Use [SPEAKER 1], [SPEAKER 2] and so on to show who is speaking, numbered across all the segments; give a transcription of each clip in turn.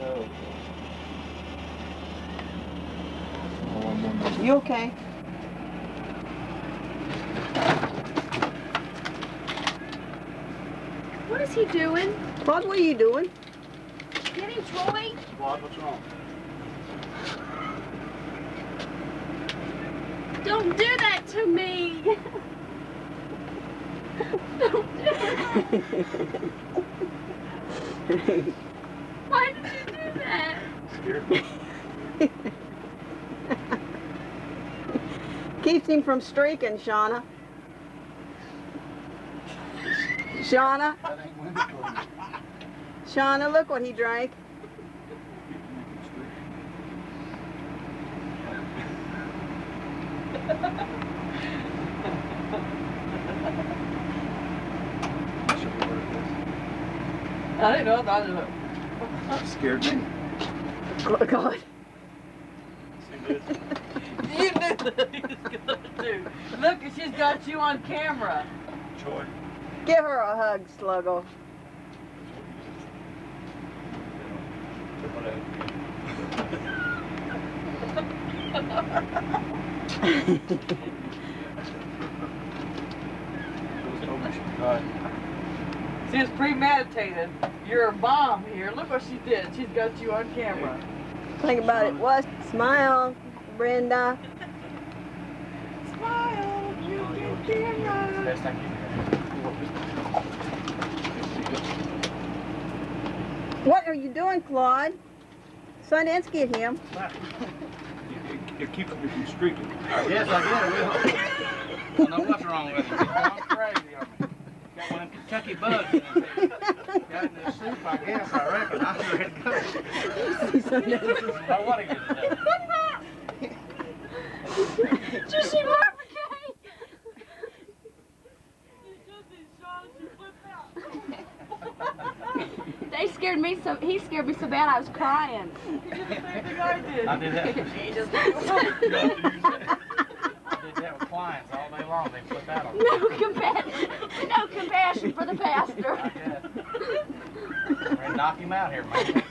[SPEAKER 1] Oh.
[SPEAKER 2] You okay?
[SPEAKER 3] What is he doing?
[SPEAKER 2] Claude, what are you doing?
[SPEAKER 3] Get him, Troy.
[SPEAKER 1] Claude, what's wrong?
[SPEAKER 3] Don't do that to me. Don't do that. Why did you do that?
[SPEAKER 1] Scared me.
[SPEAKER 2] Keeps him from streaking, Shauna. Shauna?
[SPEAKER 1] That ain't women's clothes.
[SPEAKER 2] Shauna, look what he drank.
[SPEAKER 4] I didn't know. I thought it was.
[SPEAKER 1] Scared me.
[SPEAKER 2] God.
[SPEAKER 4] You knew that he was gonna do. Look, she's got you on camera.
[SPEAKER 1] Joy.
[SPEAKER 2] Give her a hug, Sluggo.
[SPEAKER 4] See, it's premeditated. You're a bomb here. Look what she did. She's got you on camera.
[SPEAKER 2] Think about it. What? Smile, Brenda.
[SPEAKER 4] Smile, you get camera.
[SPEAKER 1] Best I can.
[SPEAKER 2] What are you doing, Claude? Sundance, get him.
[SPEAKER 1] It keeps me from streaking.
[SPEAKER 5] Yes, I get it. I don't know what's wrong with it. It's gone crazy on me. Got one of them Kentucky bugs in it. Got it in the soup, I guess. I reckon. I'm ready to go. I want to get it done.
[SPEAKER 3] Did you see Marvin Gaye? They scared me so. He scared me so bad I was crying.
[SPEAKER 4] You did the same thing I did.
[SPEAKER 5] I did that.
[SPEAKER 4] He just
[SPEAKER 5] I did that with clients all day long. They put that on.
[SPEAKER 3] No compassion. No compassion for the pastor.
[SPEAKER 5] I guess. We're gonna knock him out here, man.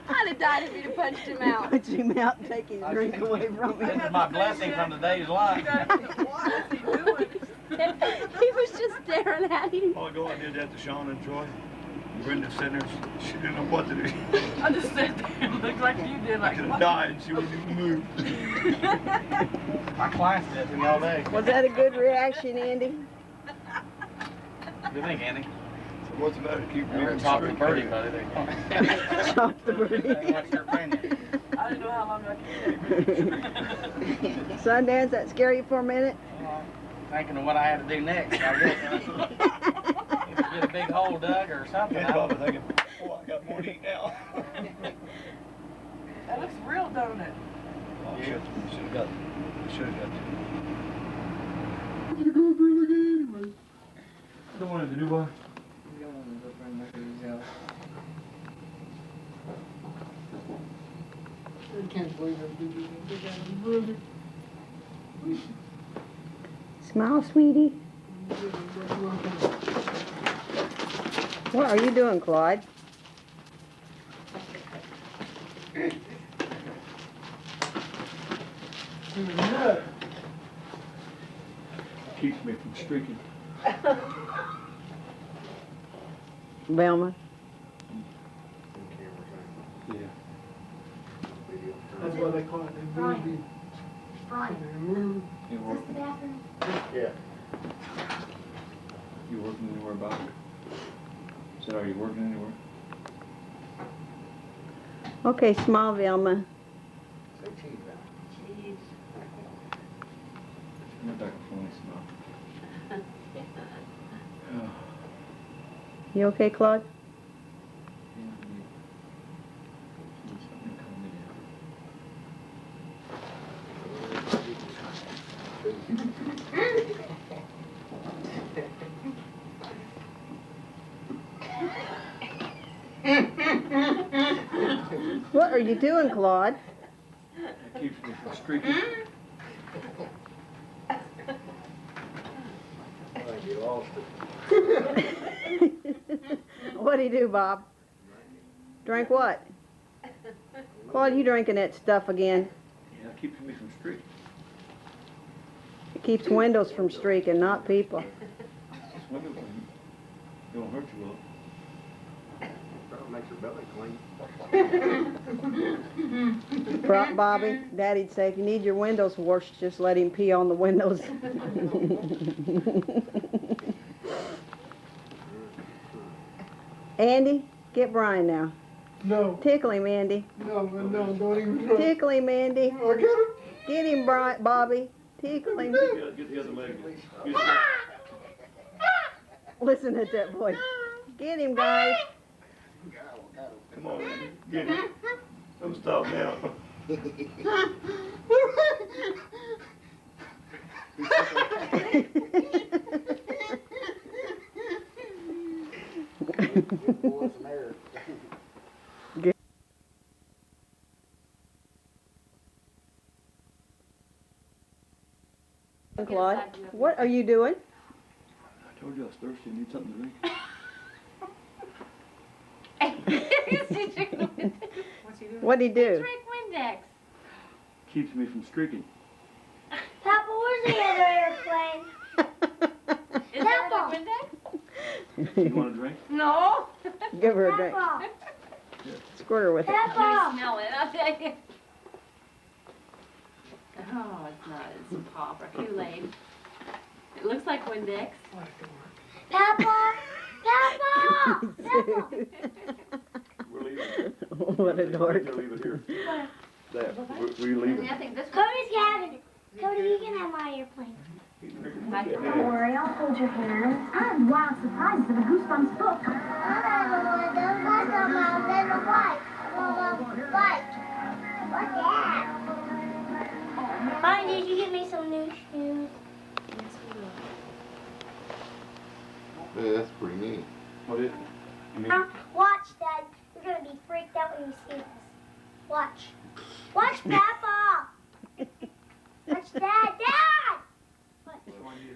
[SPEAKER 3] I'd have died if you'd have punched him out.
[SPEAKER 2] Punch him out and take his drink away from
[SPEAKER 5] This
[SPEAKER 2] him.
[SPEAKER 5] is my blessing from today's lunch.
[SPEAKER 4] What is he doing?
[SPEAKER 3] He was just staring at him.
[SPEAKER 1] While ago, I did that to Sean and Joy. Brenda said there, she didn't know what to do.
[SPEAKER 4] I just sat there and looked like you did.
[SPEAKER 1] I
[SPEAKER 4] Like,
[SPEAKER 1] could have
[SPEAKER 4] what?
[SPEAKER 1] died. She wouldn't even move.
[SPEAKER 5] My clients did it to me all day.
[SPEAKER 2] Was that a good reaction, Andy?
[SPEAKER 5] What do you think, Andy?
[SPEAKER 1] So what's the matter? Keep me
[SPEAKER 5] You're
[SPEAKER 1] from
[SPEAKER 5] top of the
[SPEAKER 1] streaking.
[SPEAKER 5] birdie, buddy.
[SPEAKER 2] Chop the birdie.
[SPEAKER 5] What's your opinion?
[SPEAKER 4] I didn't know how long I could.
[SPEAKER 2] Sundance, that scare you for a minute?
[SPEAKER 5] Thinking of what I had to do next, I guess. Either get a big hole dug or something.
[SPEAKER 1] Yeah, probably thinking, oh, I got more to eat now.
[SPEAKER 4] That looks real, don't it?
[SPEAKER 1] Oh, should have got. Should have got. Don't want to do what?
[SPEAKER 6] I can't believe I did this.
[SPEAKER 2] Smile, sweetie. What are you doing, Claude?
[SPEAKER 1] Keeps me from streaking.
[SPEAKER 2] Velma?
[SPEAKER 1] Yeah.
[SPEAKER 6] That's why they call it the movie.
[SPEAKER 3] Brian,
[SPEAKER 6] The movie.
[SPEAKER 1] You
[SPEAKER 3] is this
[SPEAKER 1] working?
[SPEAKER 3] the bathroom?
[SPEAKER 1] Yeah. You working anywhere about it? Said, are you working anywhere?
[SPEAKER 2] Okay, smile, Velma.
[SPEAKER 6] Say cheese now.
[SPEAKER 3] Jeez.
[SPEAKER 1] You're back a funny smile.
[SPEAKER 2] You okay, Claude? What are you doing, Claude?
[SPEAKER 1] It keeps me from streaking.
[SPEAKER 6] You lost it.
[SPEAKER 2] What'd he do, Bob? Drink what? Claude, you drinking that stuff again?
[SPEAKER 1] Yeah, it keeps me from streaking.
[SPEAKER 2] It keeps windows from streaking, not people.
[SPEAKER 1] This window don't hurt you well.
[SPEAKER 6] Probably makes your belly clean.
[SPEAKER 2] Bobby, Daddy'd say, if you need your windows washed, just let him pee on the windows. Andy, get Brian now.
[SPEAKER 6] No,
[SPEAKER 2] Tickle him, Andy.
[SPEAKER 6] no, don't even try.
[SPEAKER 2] Tickle him, Andy.
[SPEAKER 6] I got it.
[SPEAKER 2] Get him, Bobby. Tickle him.
[SPEAKER 1] Get the other leg.
[SPEAKER 2] Listen at that boy. Get him, guys.
[SPEAKER 1] Come on, Andy. Get it. Don't stop now.
[SPEAKER 6] Boy, some air.
[SPEAKER 2] Claude, what are you doing?
[SPEAKER 1] I told you I was thirsty and need something to drink.
[SPEAKER 3] What's he doing?
[SPEAKER 2] What'd he do?
[SPEAKER 3] Drink Windex.
[SPEAKER 1] Keeps me from streaking.
[SPEAKER 7] Papa, where's the other airplane?
[SPEAKER 3] Is that a Windex?
[SPEAKER 1] You want a drink?
[SPEAKER 3] No.
[SPEAKER 2] Give her a drink.
[SPEAKER 7] Papa,
[SPEAKER 2] Squirt her with it.
[SPEAKER 3] You
[SPEAKER 7] Papa.
[SPEAKER 3] smell it, I'll tell you. Oh, it's not. It's pop or Kool-Aid. It looks like Windex.
[SPEAKER 7] Papa, Papa, Papa.
[SPEAKER 1] We're leaving.
[SPEAKER 2] What a dork.
[SPEAKER 1] We'll leave it here. We're leaving.
[SPEAKER 3] I think this
[SPEAKER 7] Cody's cabin. Cody, you can have my airplane.
[SPEAKER 8] Don't worry, I'll hold your hand. And wild surprises in a Goosebumps book.
[SPEAKER 7] Mommy, did you get me some new shoes?
[SPEAKER 6] Yeah, that's pretty neat.
[SPEAKER 1] What is it? You mean,
[SPEAKER 7] Watch, Dad. You're gonna be freaked out when you see this. Watch. Watch, Papa. Watch, Dad. Dad! What?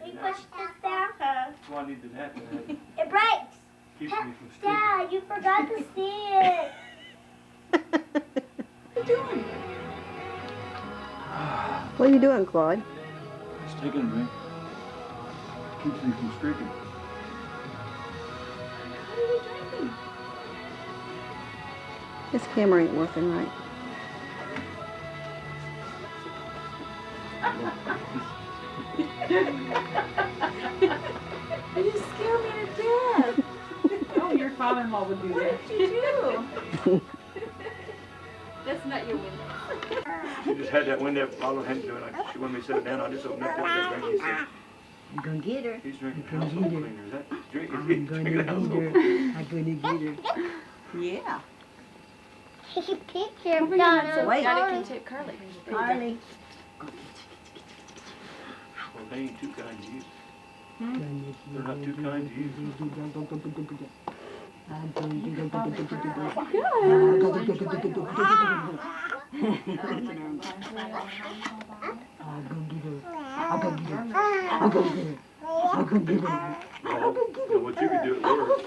[SPEAKER 7] You push this down.
[SPEAKER 1] that's why I need the hat.
[SPEAKER 7] It breaks.
[SPEAKER 1] Keeps me from streaking.
[SPEAKER 7] Dad, you forgot to see it.
[SPEAKER 2] What are you doing, Claude?
[SPEAKER 1] Just taking a drink. Keeps me from streaking.
[SPEAKER 2] This camera ain't working right.
[SPEAKER 3] You scare me to death. Oh, your father-in-law would do that. What did you do? That's not your Windex.
[SPEAKER 1] She just had that window bottle hand to it. She wanted me to sit down. I just opened up that drink. He said,
[SPEAKER 2] I'm gonna get her.
[SPEAKER 1] he's drinking household cleaner. Is that drink?
[SPEAKER 2] I'm
[SPEAKER 1] He's
[SPEAKER 2] gonna
[SPEAKER 1] drinking
[SPEAKER 2] get
[SPEAKER 1] household
[SPEAKER 2] her.
[SPEAKER 1] cleaner.
[SPEAKER 2] I'm gonna get her. Yeah.
[SPEAKER 7] Picture of Donna.
[SPEAKER 2] Wait.
[SPEAKER 3] Gotta keep Carly.
[SPEAKER 2] Carly.
[SPEAKER 1] Well, they ain't too kind to you. They're not too kind to you. Well, you know what you can do at work.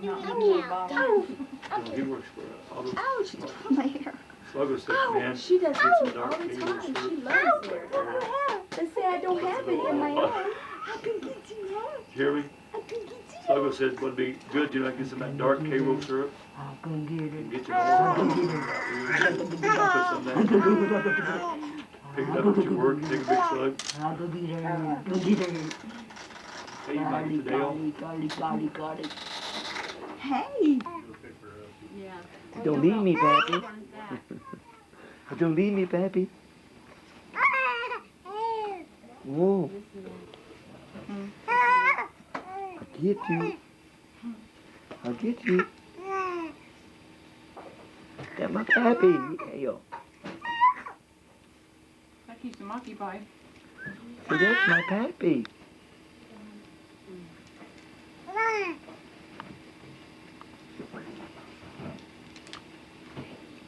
[SPEAKER 1] You know, he works for auto.
[SPEAKER 2] Oh, she's pulling my hair.
[SPEAKER 1] Sluggo said, man,
[SPEAKER 2] She does
[SPEAKER 1] get some
[SPEAKER 2] this
[SPEAKER 1] dark
[SPEAKER 2] all the
[SPEAKER 1] cable
[SPEAKER 2] time.
[SPEAKER 1] shirt.
[SPEAKER 2] She loves it. They say I don't have any in my own. I can get you one.
[SPEAKER 1] Hear me?
[SPEAKER 2] I can get you
[SPEAKER 1] Sluggo said would be good, you know, get some of that dark cable syrup.
[SPEAKER 2] I'm gonna get
[SPEAKER 1] And
[SPEAKER 2] it.
[SPEAKER 1] get you all put some of that. Pick it up at your work, take a big slug.
[SPEAKER 2] I'll go get her. Go get her.
[SPEAKER 1] Hey, you might get the Dale.
[SPEAKER 2] Got it. Hey.
[SPEAKER 3] Yeah.
[SPEAKER 2] Don't leave me, Pappy. Don't leave me, Pappy. Whoa. I'll get you. I'll get you. That's my Pappy. Yeah, yo.
[SPEAKER 3] That keeps them occupied.
[SPEAKER 2] See, that's my Pappy.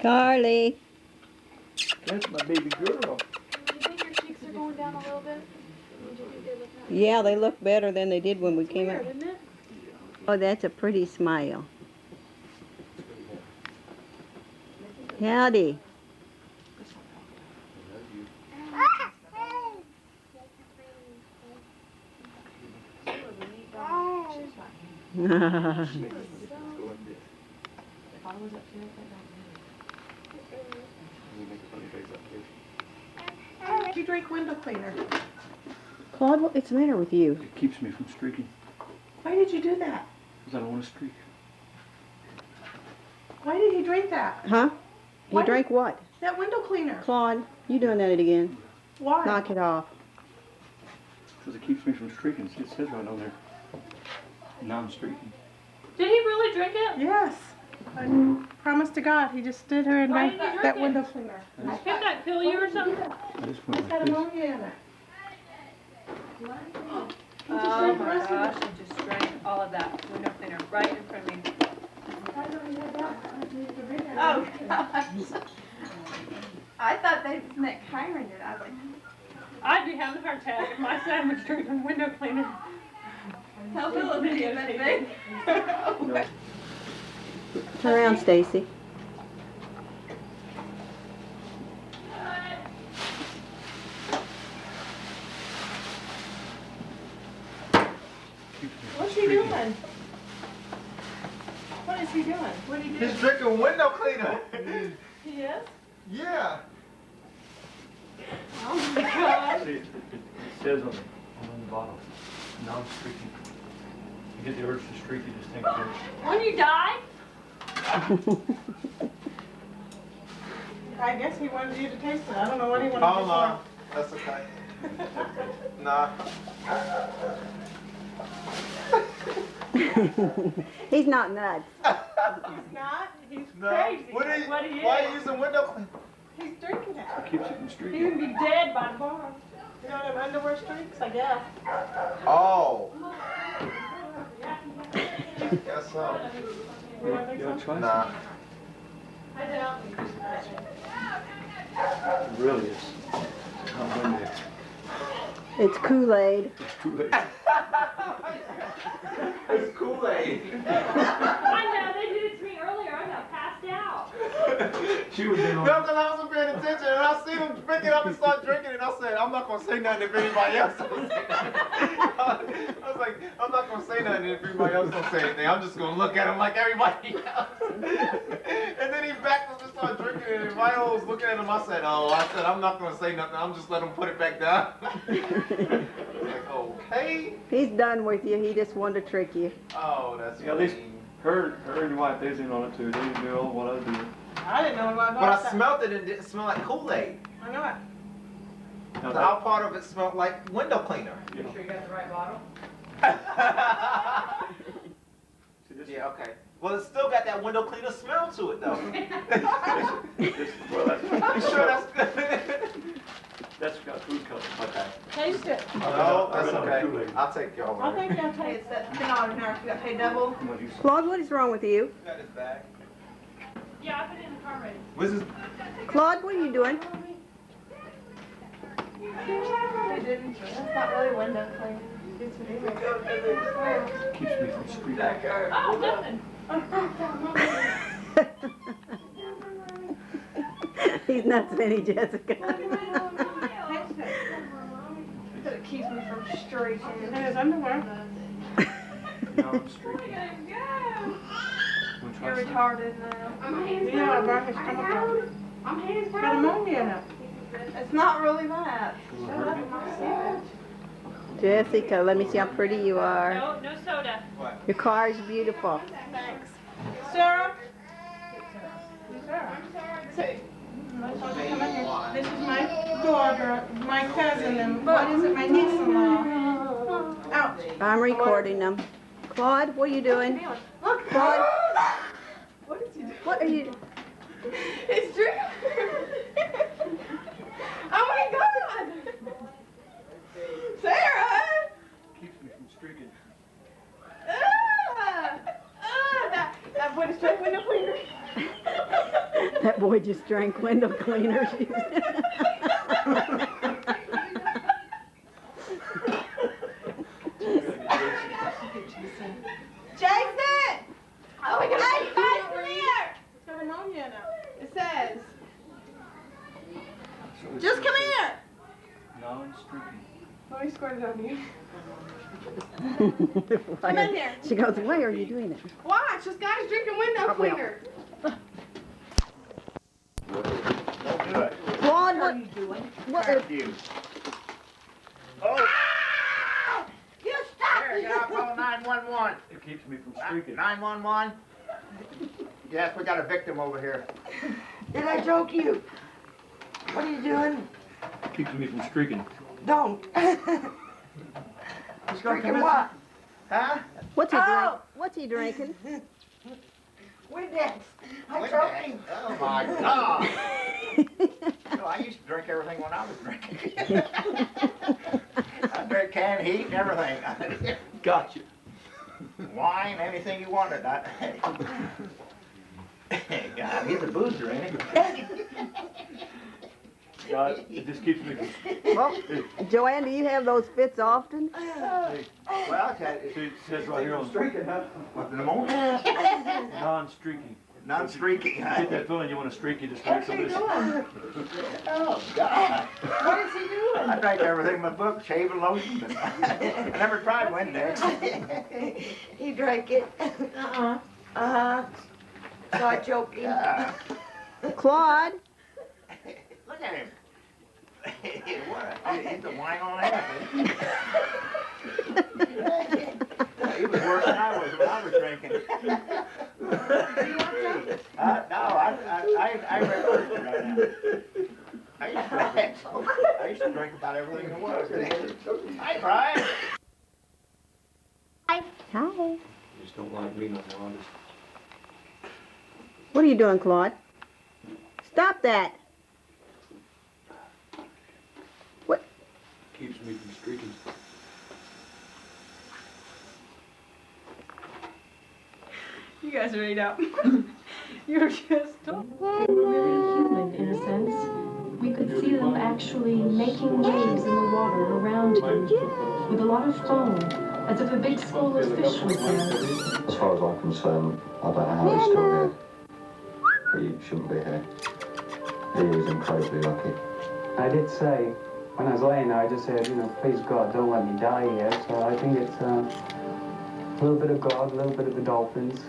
[SPEAKER 2] Carly.
[SPEAKER 1] That's my baby girl.
[SPEAKER 3] Do you think your cheeks are going down a little bit? Would you do good with that?
[SPEAKER 2] Yeah, they look better than they did when we came out.
[SPEAKER 3] Isn't it?
[SPEAKER 2] Oh, that's a pretty smile. Howdy.
[SPEAKER 4] Why did you drink window cleaner?
[SPEAKER 2] Claude, what's the matter with you?
[SPEAKER 1] It keeps me from streaking,
[SPEAKER 4] Why did you do that?
[SPEAKER 1] because I don't want to streak.
[SPEAKER 4] Why did he drink that?
[SPEAKER 2] Huh? You
[SPEAKER 4] Why
[SPEAKER 2] drank what?
[SPEAKER 4] That window cleaner.
[SPEAKER 2] Claude, you doing that again?
[SPEAKER 4] Why?
[SPEAKER 2] Knock it off.
[SPEAKER 1] Because it keeps me from streaking. See, it says right on there, non-streaking.
[SPEAKER 3] Did he really drink it?
[SPEAKER 4] Yes. I promise to God, he just stood here and
[SPEAKER 3] Why
[SPEAKER 4] drank
[SPEAKER 3] did you drink
[SPEAKER 4] that
[SPEAKER 3] it?
[SPEAKER 4] window cleaner.
[SPEAKER 3] Can't that kill you or something?
[SPEAKER 1] I just went
[SPEAKER 4] It's got
[SPEAKER 1] like this.
[SPEAKER 4] ammonia in it.
[SPEAKER 3] Oh my gosh, I just drank all of that window cleaner right in front of me. Oh, gosh. I thought they meant Kyron did. I was like, I'd be having a heart attack if my son was drinking window cleaner. How will it be that big?
[SPEAKER 2] Turn around, Stacy.
[SPEAKER 4] What's he doing? What is he doing? What did he do?
[SPEAKER 6] He's drinking window cleaner.
[SPEAKER 4] He is?
[SPEAKER 6] Yeah.
[SPEAKER 4] Oh my God.
[SPEAKER 1] See, it says on the bottom, non-streaking. You get the urge to streak, you just take it.
[SPEAKER 3] When you die?
[SPEAKER 4] I guess he wanted you to taste it. I don't know what he wanted
[SPEAKER 6] Oh
[SPEAKER 4] you
[SPEAKER 6] no, that's okay. Nah.
[SPEAKER 2] He's not nuts.
[SPEAKER 4] He's not. He's
[SPEAKER 6] No.
[SPEAKER 4] crazy.
[SPEAKER 6] What are you,
[SPEAKER 3] What he
[SPEAKER 6] why
[SPEAKER 3] is.
[SPEAKER 6] are you using window cleaner?
[SPEAKER 4] He's drinking it.
[SPEAKER 1] It keeps you from
[SPEAKER 3] He
[SPEAKER 1] streaking.
[SPEAKER 3] would be dead by tomorrow.
[SPEAKER 4] You don't have underwear streaks, I guess.
[SPEAKER 6] Oh. Guess so.
[SPEAKER 4] You don't think
[SPEAKER 1] Yeah,
[SPEAKER 4] so?
[SPEAKER 1] try
[SPEAKER 6] Nah.
[SPEAKER 1] some.
[SPEAKER 3] I don't.
[SPEAKER 1] It really is. Not windy.
[SPEAKER 2] It's Kool-Aid.
[SPEAKER 1] It's too late.
[SPEAKER 6] It's Kool-Aid.
[SPEAKER 3] I know, they did it to me earlier. I got passed out.
[SPEAKER 1] She was in
[SPEAKER 6] No,
[SPEAKER 1] on
[SPEAKER 6] because I wasn't paying attention and I seen him pick it up and start drinking and I said, I'm not going to say nothing if anybody else don't say nothing. I was like, I'm not going to say nothing if anybody else don't say anything. I'm just going to look at him like everybody else. And then he backed up and started drinking it and Viola was looking at him. I said, I'm not going to say nothing. I'm just letting him put it back down. Like, okay.
[SPEAKER 2] He's done with you. He just wanted to trick you.
[SPEAKER 6] Oh, that's
[SPEAKER 1] Yeah, at least
[SPEAKER 6] mean.
[SPEAKER 1] her and your wife, they's in on it too. They didn't do all what I do.
[SPEAKER 4] I didn't know about
[SPEAKER 6] But I
[SPEAKER 4] that.
[SPEAKER 6] smelled it and it didn't smell like Kool-Aid.
[SPEAKER 4] I know it.
[SPEAKER 1] Now
[SPEAKER 6] The out part of it smelled like window cleaner.
[SPEAKER 1] you know,
[SPEAKER 3] Sure you got the right bottle?
[SPEAKER 1] see this,
[SPEAKER 6] Yeah, okay. Well, it's still got that window cleaner smell to it, though.
[SPEAKER 1] well,
[SPEAKER 6] You sure that's good?
[SPEAKER 1] that's got food coloring.
[SPEAKER 6] Okay.
[SPEAKER 4] Taste it.
[SPEAKER 6] No, that's
[SPEAKER 1] I've been on
[SPEAKER 6] okay.
[SPEAKER 1] Kool-Aid.
[SPEAKER 6] I'll take y'all
[SPEAKER 4] I
[SPEAKER 6] on
[SPEAKER 4] think
[SPEAKER 6] it.
[SPEAKER 4] I'll taste it.
[SPEAKER 3] It's that $10 an hour if you got paid double.
[SPEAKER 1] I'm gonna use some.
[SPEAKER 2] Claude, what is wrong with you?
[SPEAKER 6] Got his bag.
[SPEAKER 3] Yeah, I put it in the car ready.
[SPEAKER 6] Where's his?
[SPEAKER 2] Claude, what are you doing?
[SPEAKER 3] They didn't. That's not really window cleaning.
[SPEAKER 1] Keeps me from streaking.
[SPEAKER 3] Oh, nothing.
[SPEAKER 2] He's nuts, Minnie Jessica.
[SPEAKER 3] But it keeps me from streaking.
[SPEAKER 4] And his underwear.
[SPEAKER 1] Non-streaking.
[SPEAKER 3] You're retarded now.
[SPEAKER 4] Yeah, I brought his stomach out. Got ammonia in it.
[SPEAKER 3] It's not really that.
[SPEAKER 1] Shut up.
[SPEAKER 2] Jessica, let me see how pretty you are.
[SPEAKER 3] No, no soda.
[SPEAKER 2] Your car is beautiful.
[SPEAKER 3] Thanks.
[SPEAKER 4] Sarah? Sarah? This is my daughter, my cousin, and what is it, my niece-in-law. Ouch.
[SPEAKER 2] I'm recording them. Claude, what are you doing?
[SPEAKER 3] Look.
[SPEAKER 2] Claude,
[SPEAKER 3] What is he doing?
[SPEAKER 2] what are you?
[SPEAKER 3] It's drinking. Oh my God. Sarah.
[SPEAKER 1] Keeps me from streaking.
[SPEAKER 3] That boy just drank window cleaner.
[SPEAKER 2] That boy just drank window cleaner. She said.
[SPEAKER 3] Jason! Oh my God! Hey, you guys, come here! It's got ammonia in it. It says. Just come here!
[SPEAKER 1] Non-streaking.
[SPEAKER 3] Let me squirt it on you.
[SPEAKER 2] Come
[SPEAKER 3] in here.
[SPEAKER 2] She goes, why are you doing it?
[SPEAKER 3] Watch, this guy's drinking window cleaner.
[SPEAKER 6] Don't do it.
[SPEAKER 2] Claude, what are you doing? What are
[SPEAKER 6] You. Oh,
[SPEAKER 3] You stop
[SPEAKER 6] there, get out, call 911.
[SPEAKER 1] It keeps me from streaking.
[SPEAKER 6] 911. Yes, we got a victim over here.
[SPEAKER 4] Did I choke you? What are you doing?
[SPEAKER 1] It keeps me from streaking.
[SPEAKER 4] Don't. Drinking what?
[SPEAKER 6] Huh?
[SPEAKER 2] What's he
[SPEAKER 4] Oh.
[SPEAKER 2] drinking? What's he drinking?
[SPEAKER 4] Windex. I
[SPEAKER 6] Wait a
[SPEAKER 4] choked
[SPEAKER 6] minute.
[SPEAKER 4] him.
[SPEAKER 6] Oh my God. No, I used to drink everything when I was drinking. I drank canned heat and everything.
[SPEAKER 1] Gotcha.
[SPEAKER 6] Wine, anything you wanted. God, he's a boozer, ain't he?
[SPEAKER 1] God, it just keeps me from.
[SPEAKER 2] Well, Joanne, do you have those fits often?
[SPEAKER 1] Hey,
[SPEAKER 6] Well,
[SPEAKER 1] see, it says right here on
[SPEAKER 6] streaking, huh? What, pneumonia?
[SPEAKER 1] non-streaking.
[SPEAKER 6] Non-streaking,
[SPEAKER 1] You
[SPEAKER 6] huh?
[SPEAKER 1] get that feeling you want to streak, you just drink some of this.
[SPEAKER 6] Oh, God.
[SPEAKER 3] What is he doing?
[SPEAKER 6] I drank everything in my book, shaving lotion. I never tried Windex.
[SPEAKER 4] He drank it. Uh-huh. So I choked him.
[SPEAKER 6] Yeah.
[SPEAKER 2] Claude,
[SPEAKER 6] Look at him. What? He's the wine on everything. He was worse than I was when I was drinking. No, I reversed it right now. I used to drink about everything there was. Hi, Brian.
[SPEAKER 2] hi.
[SPEAKER 1] You just don't like me no more.
[SPEAKER 2] What are you doing, Claude? Stop that. What?
[SPEAKER 1] Keeps me from streaking.
[SPEAKER 3] You guys are ate up. You're just.
[SPEAKER 8] They were very human in a sense. We could see them actually making waves in the water around him with a lot of foam, as if a big school of fish was there.
[SPEAKER 9] As far as I'm concerned, I don't know how he's still here. He shouldn't be here. He is incredibly lucky.
[SPEAKER 10] I did say, when I was laying there, I just said, you know, please God, don't let me die here. So I think it's a little bit of God, a little bit of the dolphins.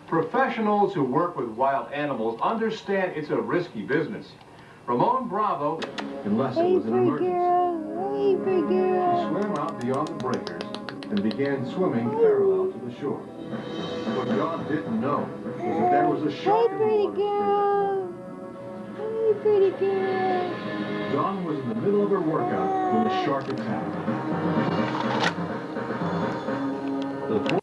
[SPEAKER 11] Professionals who work with wild animals understand it's a risky business. Ramon Bravo, unless it was an emergency.
[SPEAKER 2] Hey, pretty
[SPEAKER 11] She
[SPEAKER 2] girl.
[SPEAKER 11] swam out beyond the breakers and began swimming parallel to the shore. What John didn't know was that there was a shark in the water.
[SPEAKER 2] Hey, pretty girl.
[SPEAKER 11] Dawn was in the middle of her workout when the shark attacked. The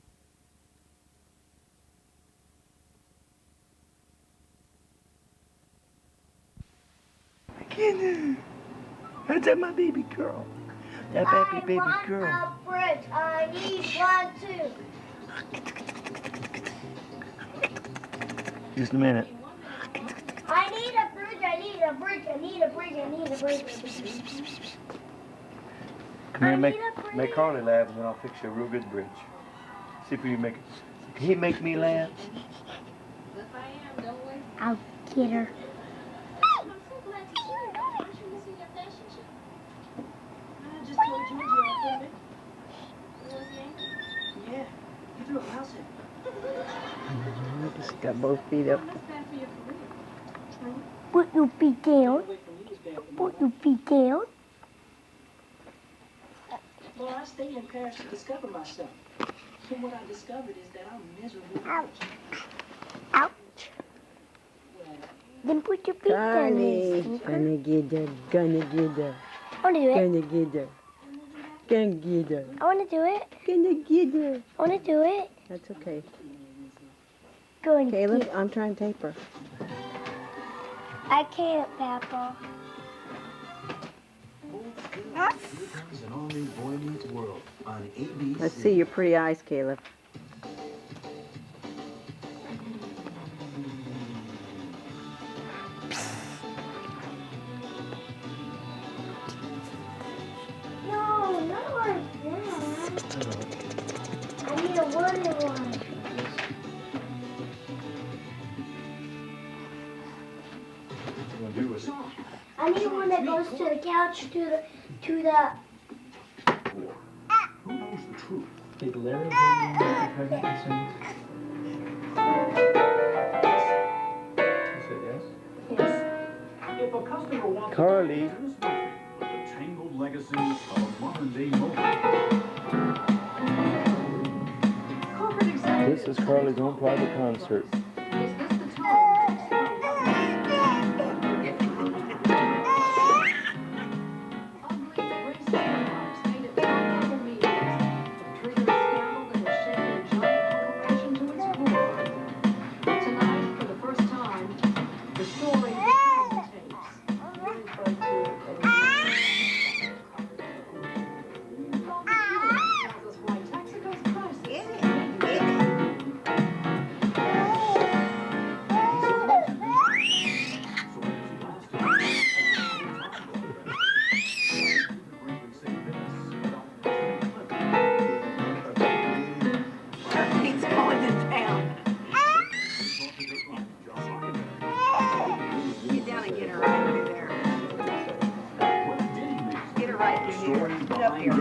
[SPEAKER 5] That's my baby girl. That baby girl.
[SPEAKER 7] I want a bridge. I need one too.
[SPEAKER 5] Just a minute.
[SPEAKER 7] I need a bridge. I need a bridge. I need a bridge. I need a bridge.
[SPEAKER 5] Come here,
[SPEAKER 7] I
[SPEAKER 5] make
[SPEAKER 7] need a bridge.
[SPEAKER 5] make Harley laugh, and then I'll fix you a real good bridge. See if you can make it. Can he make me laugh?
[SPEAKER 7] I'll get her.
[SPEAKER 4] Yeah, you threw a mouse in.
[SPEAKER 2] Just got both feet up.
[SPEAKER 7] Put your feet down. Put your feet down.
[SPEAKER 12] Well, I stayed in Paris to discover myself. And what I discovered is that I'm miserable.
[SPEAKER 7] Ouch. Ouch. Then put your feet down.
[SPEAKER 2] Connie, gonna get her, gonna get her,
[SPEAKER 7] I want to do it.
[SPEAKER 2] gonna get her, gonna get her,
[SPEAKER 7] I want to do it.
[SPEAKER 2] gonna get her.
[SPEAKER 7] I want to do it.
[SPEAKER 2] That's okay.
[SPEAKER 7] Go and
[SPEAKER 2] Caleb,
[SPEAKER 7] get.
[SPEAKER 2] I'm trying to tape her.
[SPEAKER 7] I can't, Papa.
[SPEAKER 13] Becomes an all-new Boy Meets World on ABC.
[SPEAKER 2] Let's see your pretty eyes, Caleb.
[SPEAKER 7] No, not like that. I need I need one that goes to the couch, to the.
[SPEAKER 13] Who knows the truth?
[SPEAKER 10] Did Larry hold you pregnant and sings? You said yes?
[SPEAKER 7] Yes.
[SPEAKER 13] If a customer wants
[SPEAKER 1] Carly.
[SPEAKER 13] to this movie with the tangled legacy of a modern-day movie.
[SPEAKER 1] This is Carly's own private concert.
[SPEAKER 8] Is this the time? Ugly, racist remarks made at multiple meetings. Triggered a scandal that has shaken a giant corporation to its core. Tonight, for the first time, the story behind the tapes. Tells us why Texaco's crisis is
[SPEAKER 4] He's going to town. Get down and get her right through there. Get her right through here. Get up here.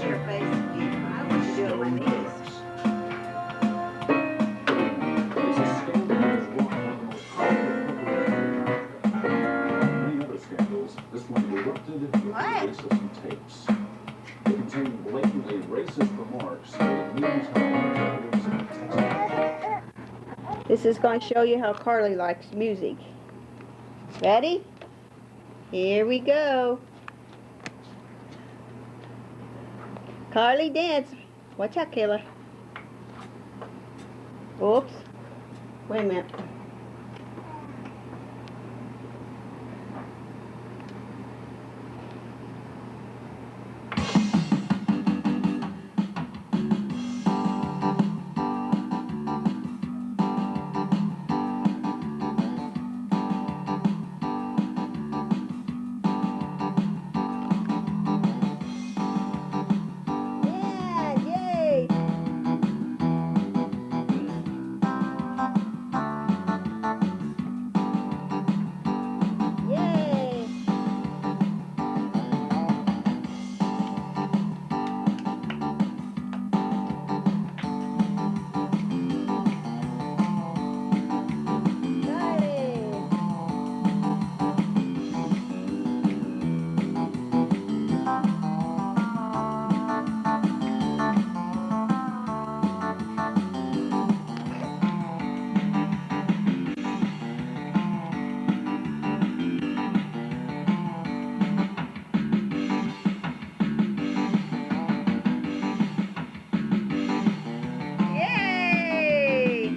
[SPEAKER 4] Your face. I want you to do it with my knees.
[SPEAKER 13] Many other scandals, this one erupted with the release of some tapes. They contained blatantly racist remarks that news representatives in Texas.
[SPEAKER 2] This is going to show you how Carly likes music. Ready? Here we go. Carly, dance. Watch out, Kayla. Oops. Wait a minute. Yeah, yay. Yay. Carly. Yay!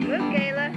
[SPEAKER 2] Look, Kayla.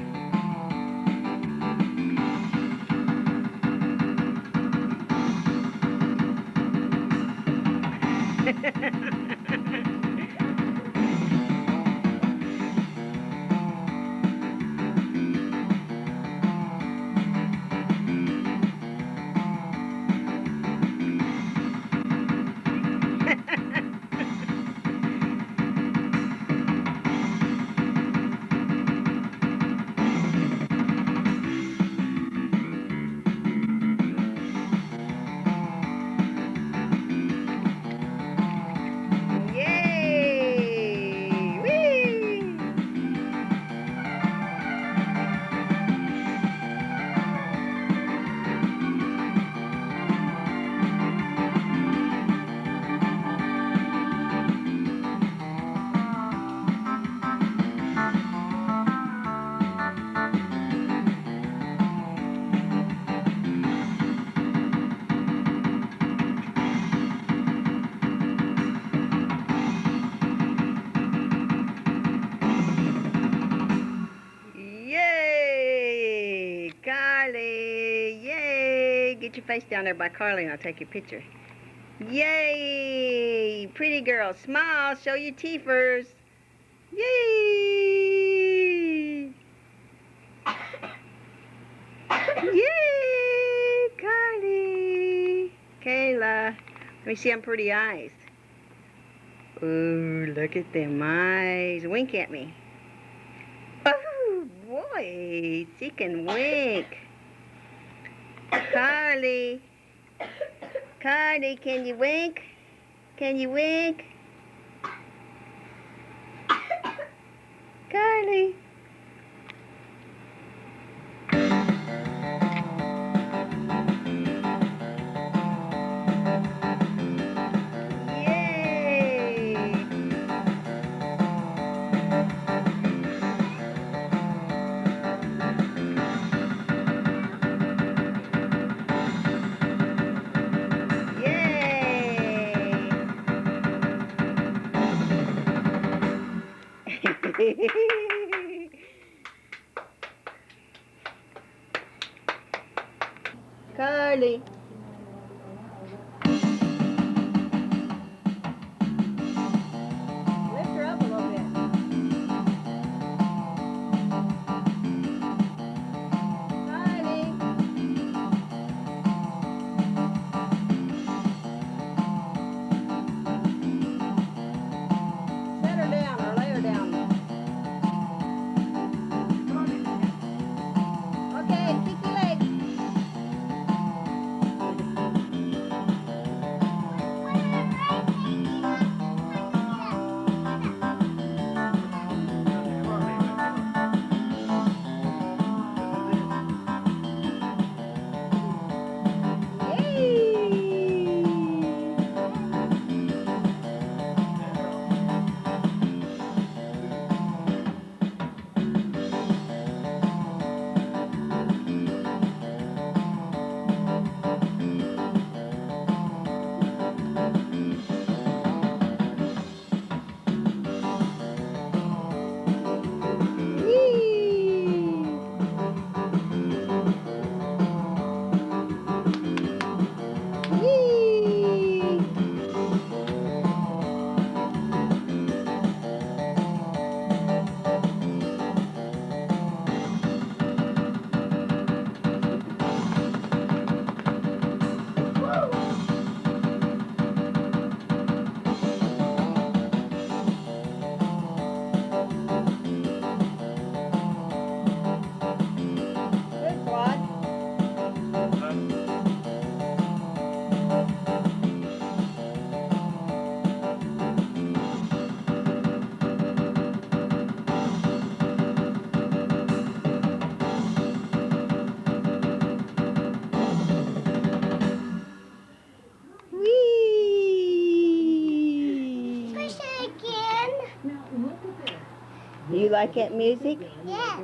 [SPEAKER 2] get your face down there by Carly and I'll take your picture. Yay! Pretty girl, smile, show your teethers. Yay! Yay, Carly! Kayla, let me see them pretty eyes. Ooh, look at them eyes. Wink at me. Oh, boy, she can wink. Carly. Carly, can you wink? Can you wink? Carly. Carly. Lift her up a little bit. Carly. Set her down or lay her down. Okay, kick your legs. Good, Claude. Whee!
[SPEAKER 7] Push it again.
[SPEAKER 2] You like that music?
[SPEAKER 7] Yes.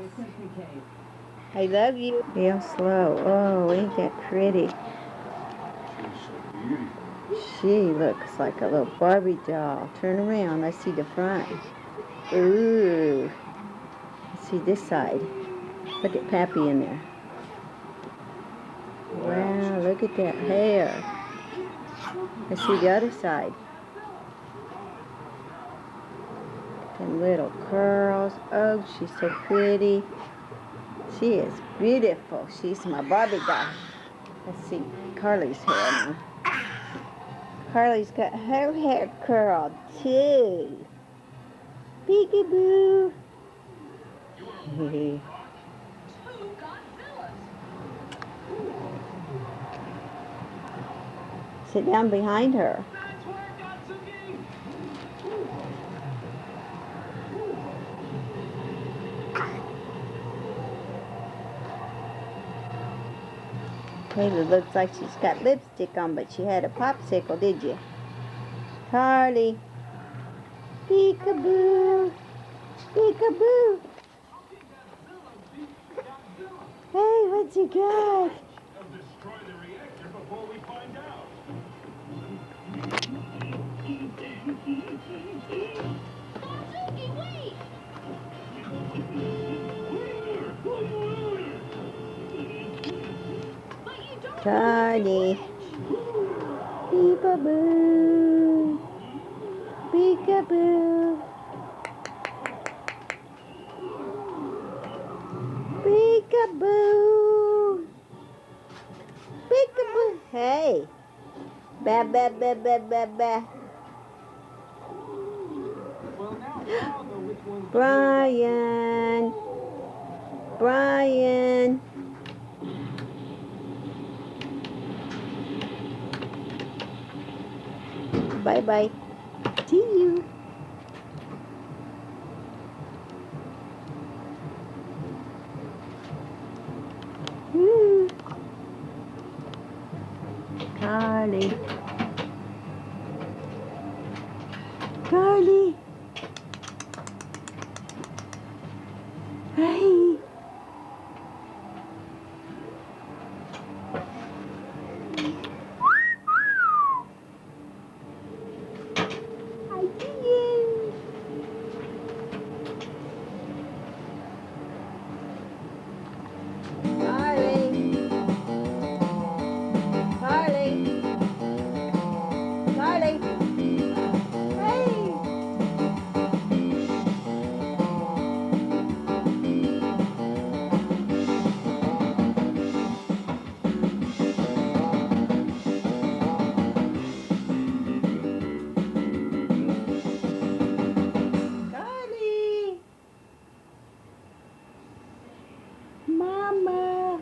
[SPEAKER 2] I love you. Real slow. Oh, ain't that pretty? She looks like a little Barbie doll. Turn around. Let's see the front. Ooh. Let's see this side. Look at Pappy in there. Wow, look at that hair. Let's see the other side. Them little curls. Oh, she's so pretty. She is beautiful. She's my Barbie doll. Let's see Carly's hair now. Carly's got her hair curled too. Peekaboo. Sit down behind her. Kayla looks like she's got lipstick on, but she had a popsicle, did you? Carly. Peekaboo. Peekaboo. Hey, what you got? Carly. Peekaboo. Peekaboo. Peekaboo. Peekaboo. Hey. Ba ba ba ba ba ba. Brian. Brian. Bye bye. See you. Woo. Carly. Carly. Hey. I see you. Carly. Carly. Carly. Hey. Carly. Mama.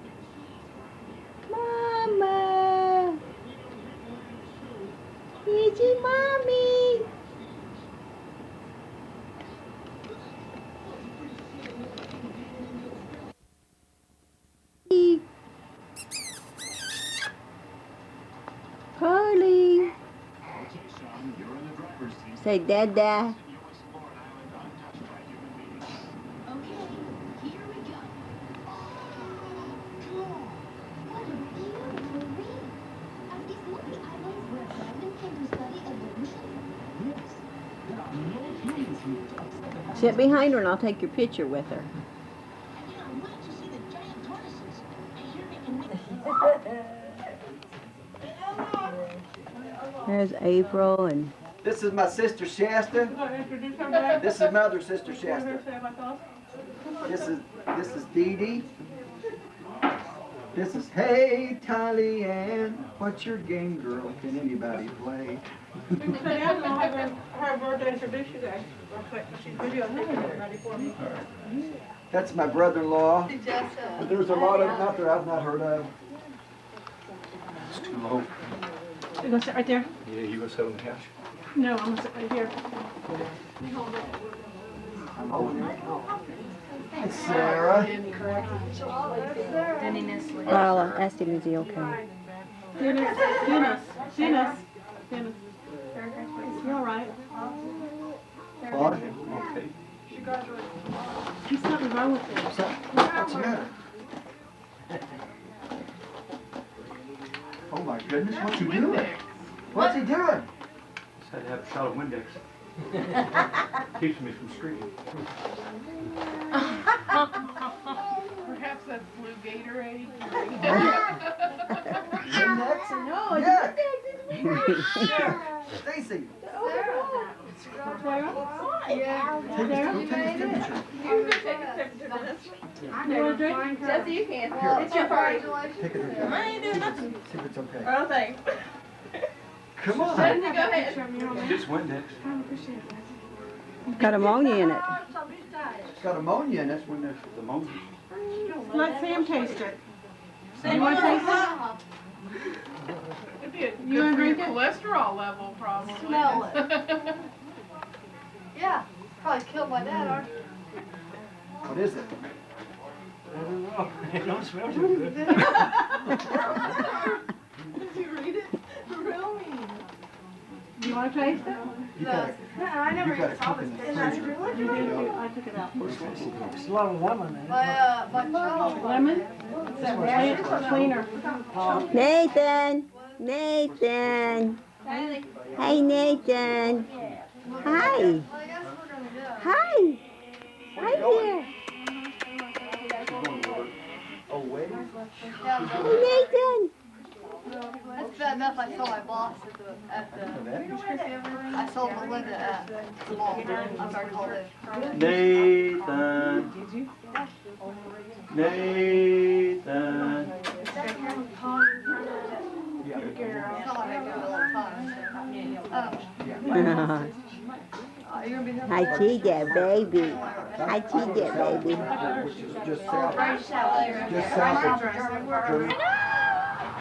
[SPEAKER 2] Mama. Is it mommy? Carly. Say dada. Sit behind her and I'll take your picture with her. There's April and
[SPEAKER 14] This is my sister Shasta. This is my other sister Shasta. This is Dee Dee. This is Hey Tylee Ann. What's your game, girl? Can anybody play?
[SPEAKER 3] Her birthday introduce you guys. She's videotaping ready for me.
[SPEAKER 14] That's my brother-in-law. But there's a lot of them out there I've not heard of.
[SPEAKER 1] It's too low.
[SPEAKER 3] You gonna sit right there?
[SPEAKER 1] Yeah, you gonna sit on the couch?
[SPEAKER 3] No, I'm gonna sit right here.
[SPEAKER 14] Hi, Sarah.
[SPEAKER 2] well, I asked him, is he okay?
[SPEAKER 3] Dennis. You all right?
[SPEAKER 14] Claude?
[SPEAKER 1] Okay.
[SPEAKER 3] There's something wrong with him.
[SPEAKER 14] What's the matter? Oh my goodness, what's he doing? What's he doing?
[SPEAKER 1] Just had to have a shot of Windex. Keeps me from screaming.
[SPEAKER 3] Perhaps that's blue Gatorade.
[SPEAKER 14] Windex?
[SPEAKER 3] No,
[SPEAKER 14] Yeah. Stacy.
[SPEAKER 3] Jesse, you can. It's your party.
[SPEAKER 14] Take it or
[SPEAKER 3] I ain't doing nothing.
[SPEAKER 14] see if it's okay.
[SPEAKER 3] Oh, thanks.
[SPEAKER 14] Come on.
[SPEAKER 3] Jesse, go ahead.
[SPEAKER 1] Just Windex.
[SPEAKER 2] Got ammonia in it.
[SPEAKER 14] It's got ammonia in it.
[SPEAKER 1] That's Windex with ammonia.
[SPEAKER 3] Let Sam taste it. Sam, you want to taste it?
[SPEAKER 15] It'd be a
[SPEAKER 3] You
[SPEAKER 15] good
[SPEAKER 3] wanna
[SPEAKER 15] for your
[SPEAKER 3] drink it?
[SPEAKER 15] cholesterol level, probably.
[SPEAKER 3] Smell it.
[SPEAKER 15] Yeah, probably killed my dad, aren't you?
[SPEAKER 14] What is it?
[SPEAKER 1] I don't know. It don't smell too good.
[SPEAKER 15] Did you read it? Really?
[SPEAKER 3] Do you want to taste it?
[SPEAKER 14] You gotta,
[SPEAKER 15] I never
[SPEAKER 14] you gotta
[SPEAKER 15] saw
[SPEAKER 14] cook
[SPEAKER 15] this
[SPEAKER 14] in the
[SPEAKER 15] picture.
[SPEAKER 14] freezer.
[SPEAKER 3] I took it out.
[SPEAKER 12] There's a lot of lemon in it.
[SPEAKER 15] My child.
[SPEAKER 3] Lemon? Cleaner.
[SPEAKER 2] Nathan. Nathan. Hey, Nathan. Hi. Hi. Hi there.
[SPEAKER 14] Oh, wait.
[SPEAKER 2] Hey, Nathan.
[SPEAKER 15] bad enough I saw my boss at the I saw Melinda at the mall. After I called in.
[SPEAKER 1] Nathan. Nathan.
[SPEAKER 2] Hi, TJ, baby. Hi, TJ, baby.
[SPEAKER 14] Just south of German.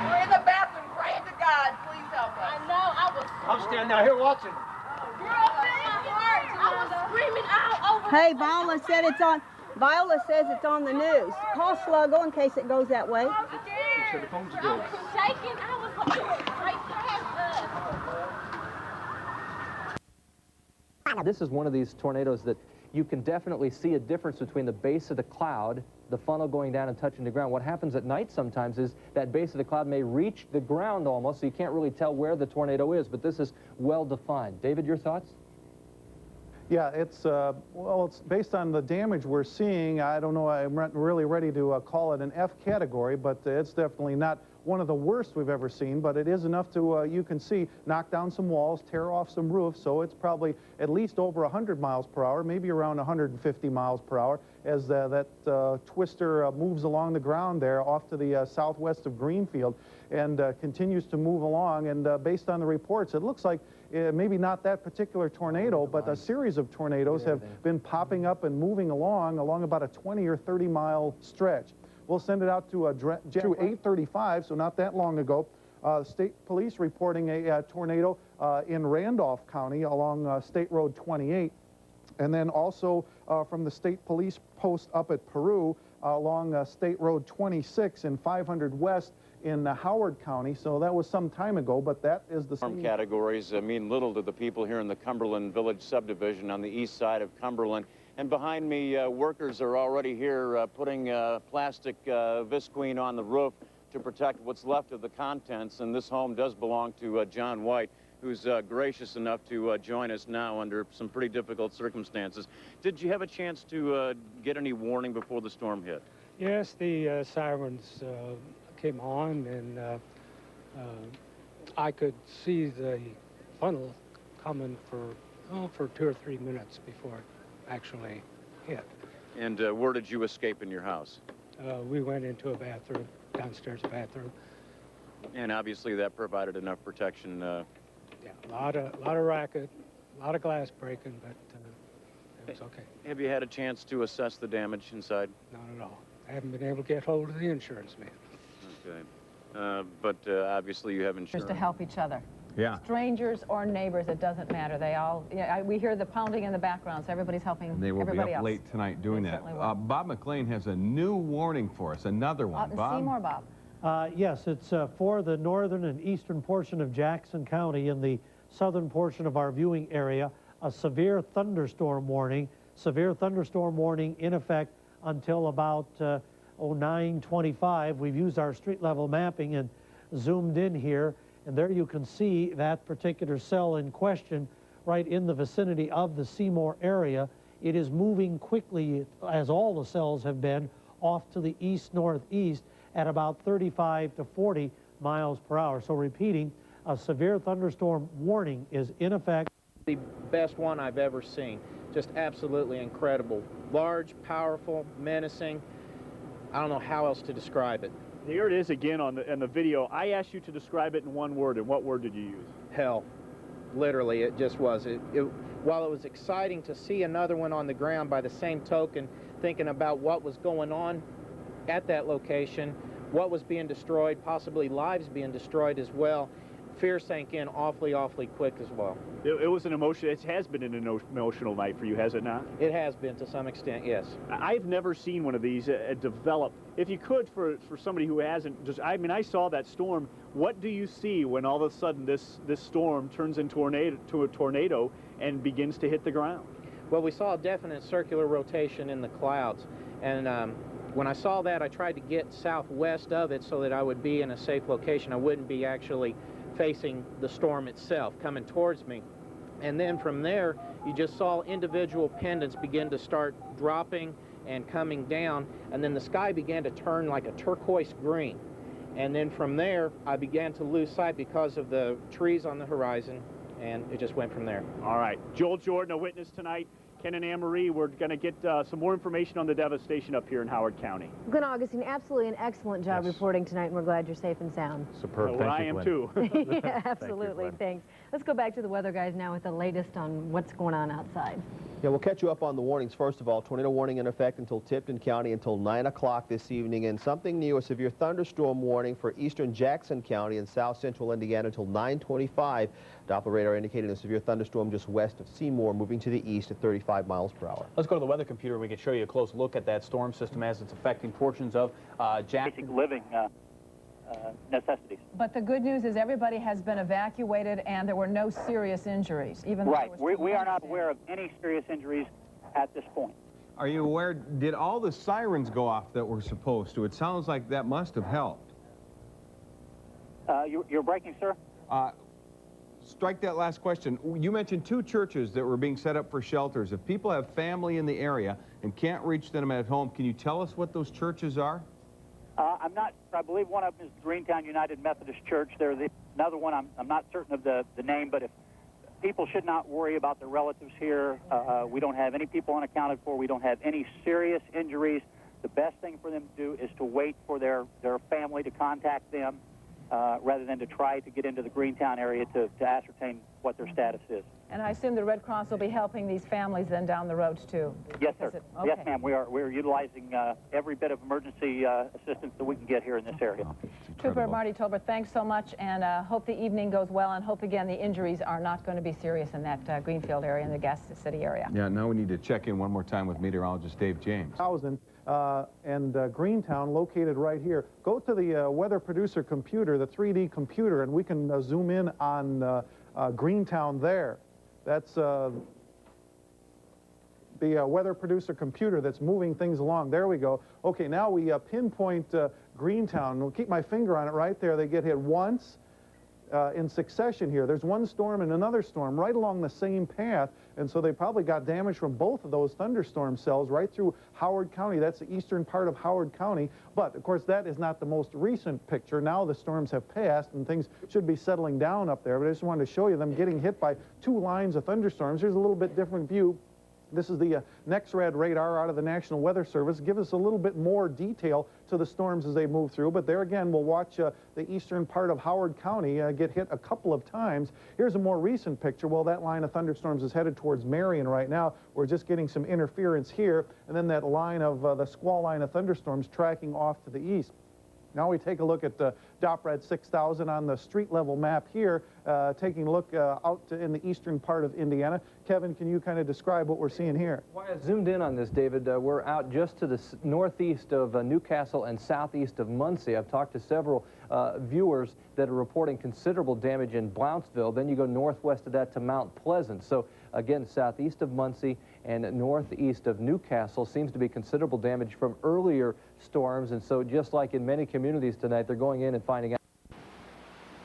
[SPEAKER 4] We're in the bathroom praying to God. Please help us. I know.
[SPEAKER 6] I'm standing out here watching.
[SPEAKER 4] Girl, I was screaming out over.
[SPEAKER 2] Hey, Viola said it's on. Viola says it's on the news. Call Sluggo in case it goes that way.
[SPEAKER 4] I'm scared. I was shaking. I was like, it was right past us.
[SPEAKER 16] This is one of these tornadoes that you can definitely see a difference between the base of the cloud, the funnel going down and touching the ground. What happens at night sometimes is that base of the cloud may reach the ground almost, so you can't really tell where the tornado is, but this is well defined. David, your thoughts?
[SPEAKER 17] Yeah, it's, well, it's based on the damage we're seeing. I don't know, I'm not really ready to call it an F category, but it's definitely not one of the worst we've ever seen, but it is enough to, you can see, knock down some walls, tear off some roofs, so it's probably at least over 100 miles per hour, maybe around 150 miles per hour, as that twister moves along the ground there off to the southwest of Greenfield and continues to move along. And based on the reports, it looks like maybe not that particular tornado, but a series of tornadoes have been popping up and moving along about a 20 or 30 mile stretch. We'll send it out to 8:35, so not that long ago. State police reporting a tornado in Randolph County along State Road 28. And then also from the state police post up at Peru along State Road 26 and 500 West in Howard County. So that was some time ago, but that is the
[SPEAKER 18] storm categories mean little to the people here in the Cumberland Village subdivision on the east side of Cumberland. And behind me, workers are already here putting plastic visqueen on the roof to protect what's left of the contents. And this home does belong to John White, who's gracious enough to join us now under some pretty difficult circumstances. Did you have a chance to get any warning before the storm hit?
[SPEAKER 19] Yes, the sirens came on, and I could see the funnel coming for 2 or 3 minutes before it actually hit.
[SPEAKER 18] And where did you escape in your house?
[SPEAKER 19] We went into a bathroom, downstairs bathroom.
[SPEAKER 18] And obviously that provided enough protection.
[SPEAKER 19] Yeah, a lot of racket, a lot of glass breaking, but it was okay.
[SPEAKER 18] Have you had a chance to assess the damage inside?
[SPEAKER 19] Not at all. I haven't been able to get hold of the insurance man.
[SPEAKER 18] Okay. But obviously you have insurance.
[SPEAKER 20] To help each other.
[SPEAKER 11] Yeah.
[SPEAKER 20] Strangers or neighbors, it doesn't matter. They all, we hear the pounding in the background, so everybody's helping
[SPEAKER 11] And they will be
[SPEAKER 20] everybody
[SPEAKER 11] up
[SPEAKER 20] else.
[SPEAKER 11] late tonight doing that. Bob McLean has a new warning for us, another one. Bob?
[SPEAKER 20] Seymour, Bob.
[SPEAKER 21] Yes, it's for the northern and eastern portion of Jackson County in the southern portion of our viewing area, a severe thunderstorm warning. Severe thunderstorm warning in effect until about 9:25. We've used our street level mapping and zoomed in here, and there you can see that particular cell in question right in the vicinity of the Seymour area. It is moving quickly, as all the cells have been, off to the east-northeast at about 35 to 40 miles per hour. So repeating, a severe thunderstorm warning is in effect.
[SPEAKER 22] The best one I've ever seen. Just absolutely incredible. Large, powerful, menacing. I don't know how else to describe it.
[SPEAKER 1] Here it is again on the video. I asked you to describe it in one word, and what word did you use?
[SPEAKER 22] Hell. Literally, it just was. While it was exciting to see another one on the ground, by the same token, thinking about what was going on at that location, what was being destroyed, possibly lives being destroyed as well, fear sank in awfully, awfully quick as well.
[SPEAKER 1] It was an emotion. It has been an emotional night for you, has it not?
[SPEAKER 22] It has been to some extent, yes.
[SPEAKER 1] I've never seen one of these develop. If you could, for somebody who hasn't, just I mean, I saw that storm. What do you see when all of a sudden this storm turns into a tornado and begins to hit the ground?
[SPEAKER 22] Well, we saw a definite circular rotation in the clouds, and when I saw that, I tried to get southwest of it so that I would be in a safe location. I wouldn't be actually facing the storm itself, coming towards me. And then from there, you just saw individual pendants begin to start dropping and coming down, and then the sky began to turn like a turquoise green. And then from there, I began to lose sight because of the trees on the horizon, and it just went from there.
[SPEAKER 1] All right. Joel Jordan, a witness tonight. Ken and Anne-Marie, we're going to get some more information on the devastation up here in Howard County.
[SPEAKER 5] Glenn Augustine, absolutely an excellent job reporting tonight, and we're glad you're safe and sound.
[SPEAKER 1] Superb. Well, I am too.
[SPEAKER 5] Yeah, absolutely. Thanks. Let's go back to the weather guys now with the latest on what's going on outside.
[SPEAKER 9] Yeah, we'll catch you up on the warnings. First of all, tornado warning in effect until Tipton County until 9 o'clock this evening, and something new, a severe thunderstorm warning for eastern Jackson County and south central Indiana until 9:25. Doppler radar indicating a severe thunderstorm just west of Seymour, moving to the east at 35 miles per hour.
[SPEAKER 23] Let's go to the weather computer. We can show you a close look at that storm system as it's affecting portions of Jackson.
[SPEAKER 24] Living necessities.
[SPEAKER 20] But the good news is everybody has been evacuated and there were no serious injuries, even though
[SPEAKER 24] Right.
[SPEAKER 20] there was
[SPEAKER 24] We are not aware of any serious injuries at this point.
[SPEAKER 25] Are you aware, did all the sirens go off that were supposed to? It sounds like that must have helped.
[SPEAKER 24] You're breaking, sir?
[SPEAKER 25] Strike that last question. You mentioned 2 churches that were being set up for shelters. If people have family in the area and can't reach them at home, can you tell us what those churches are?
[SPEAKER 24] I'm not, I believe one of them is Greentown United Methodist Church. There's another one, I'm not certain of the name, but if people should not worry about their relatives here. We don't have any people unaccounted for. We don't have any serious injuries. The best thing for them to do is to wait for their family to contact them rather than to try to get into the Greentown area to ascertain what their status is.
[SPEAKER 20] And I assume the Red Cross will be helping these families then down the road too.
[SPEAKER 24] Yes, sir.
[SPEAKER 20] Okay.
[SPEAKER 24] Yes, ma'am. We're utilizing every bit of emergency assistance that we can get here in this area.
[SPEAKER 20] Trooper Marty Tolbert, thanks so much, and hope the evening goes well, and hope again the injuries are not going to be serious in that Greenfield area, in the Gas City area.
[SPEAKER 25] Yeah, now we need to check in one more time with meteorologist Dave James.
[SPEAKER 17] And Greentown, located right here. Go to the weather producer computer, the 3D computer, and we can zoom in on Greentown there. That's the weather producer computer that's moving things along. There we go. Okay, now we pinpoint Greentown. We'll keep my finger on it right there. They get hit once in succession here. There's one storm and another storm right along the same path, and so they probably got damage from both of those thunderstorm cells right through Howard County. That's the eastern part of Howard County, but of course that is not the most recent picture. Now the storms have passed and things should be settling down up there, but I just wanted to show you them getting hit by 2 lines of thunderstorms. Here's a little bit different view. This is the NexRad radar out of the National Weather Service. Give us a little bit more detail to the storms as they move through. But there again, we'll watch the eastern part of Howard County get hit a couple of times. Here's a more recent picture. Well, that line of thunderstorms is headed towards Marion right now. We're just getting some interference here. And then that line of the squall line of thunderstorms tracking off to the east. Now we take a look at the Doppler 6000 on the street level map here, taking a look out in the eastern part of Indiana. Kevin, can you kind of describe what we're seeing here?
[SPEAKER 16] Well, I zoomed in on this, David. We're out just to the northeast of Newcastle and southeast of Muncie. I've talked to several viewers that are reporting considerable damage in Blounceville. Then you go northwest of that to Mount Pleasant. So again, southeast of Muncie and northeast of Newcastle seems to be considerable damage from earlier storms. And so just like in many communities tonight, they're going in and finding out.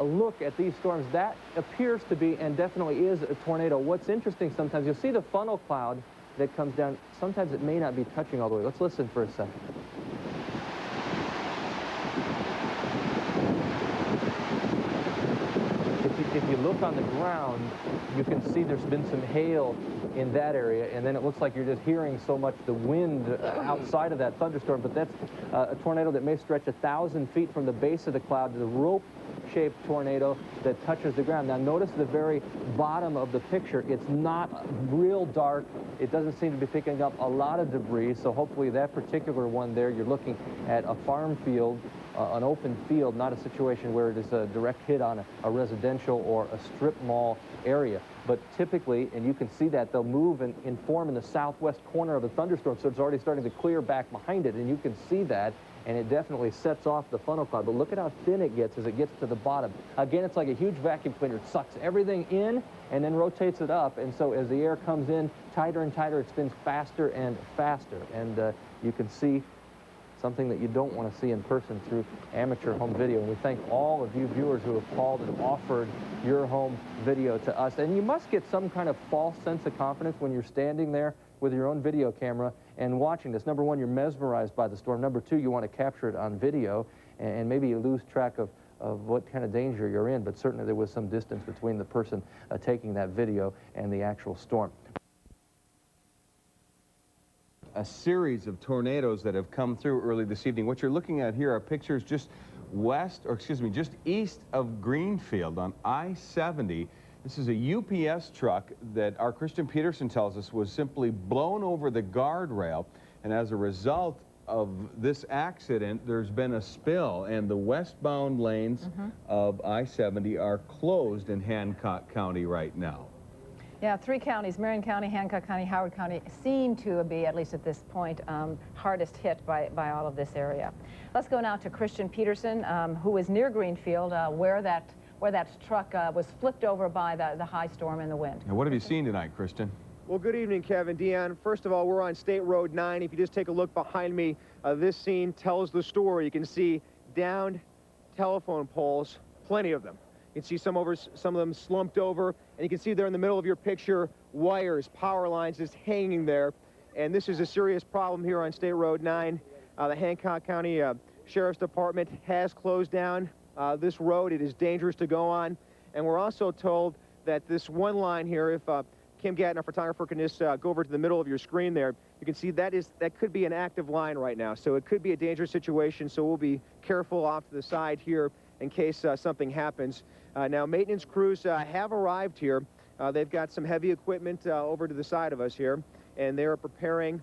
[SPEAKER 16] A look at these storms, that appears to be and definitely is a tornado. What's interesting, sometimes you'll see the funnel cloud that comes down. Sometimes it may not be touching all the way. Let's listen for a second. If you look on the ground, you can see there's been some hail in that area, and then it looks like you're just hearing so much the wind outside of that thunderstorm. But that's a tornado that may stretch 1,000 feet from the base of the cloud to the rope-shaped tornado that touches the ground. Now notice the very bottom of the picture. It's not real dark. It doesn't seem to be picking up a lot of debris, so hopefully that particular one there, you're looking at a farm field, an open field, not a situation where it is a direct hit on a residential or a strip mall area. But typically, and you can see that, they'll move and form in the southwest corner of a thunderstorm, so it's already starting to clear back behind it, and you can see that, and it definitely sets off the funnel cloud. But look at how thin it gets as it gets to the bottom. Again, it's like a huge vacuum cleaner. It sucks everything in and then rotates it up, and so as the air comes in tighter and tighter, it spins faster and faster. And you can see something that you don't want to see in person through amateur home video. And we thank all of you viewers who have called and offered your home video to us. And you must get some kind of false sense of confidence when you're standing there with your own video camera and watching this. Number one, you're mesmerized by the storm. Number two, you want to capture it on video. and maybe you lose track of what kind of danger you're in, but certainly there was some distance between the person taking that video and the actual storm.
[SPEAKER 25] A series of tornadoes that have come through early this evening. What you're looking at here are pictures just just east of Greenfield on I-70. This is a UPS truck that our Christian Peterson tells us was simply blown over the guardrail, and as a result of this accident, there's been a spill, and the westbound lanes of I-70 are closed in Hancock County right now.
[SPEAKER 20] Yeah, 3 counties, Marion County, Hancock County, Howard County, seem to be, at least at this point, hardest hit by all of this area. Let's go now to Christian Peterson, who is near Greenfield, where that truck was flipped over by the high storm and the wind.
[SPEAKER 25] Now, what have you seen tonight, Christian?
[SPEAKER 7] Well, good evening, Kevin. Deanne, first of all, we're on State Road 9. If you just take a look behind me, this scene tells the story. You can see downed telephone poles, plenty of them. You can see some of them slumped over, and you can see there in the middle of your picture wires, power lines just hanging there. And this is a serious problem here on State Road 9. The Hancock County Sheriff's Department has closed down this road. It is dangerous to go on. And we're also told that this one line here, if Kim Gatton, our photographer, can just go over to the middle of your screen there, you can see that could be an active line right now. So it could be a dangerous situation, so we'll be careful off to the side here in case something happens. Now, maintenance crews have arrived here. They've got some heavy equipment over to the side of us here, and they're preparing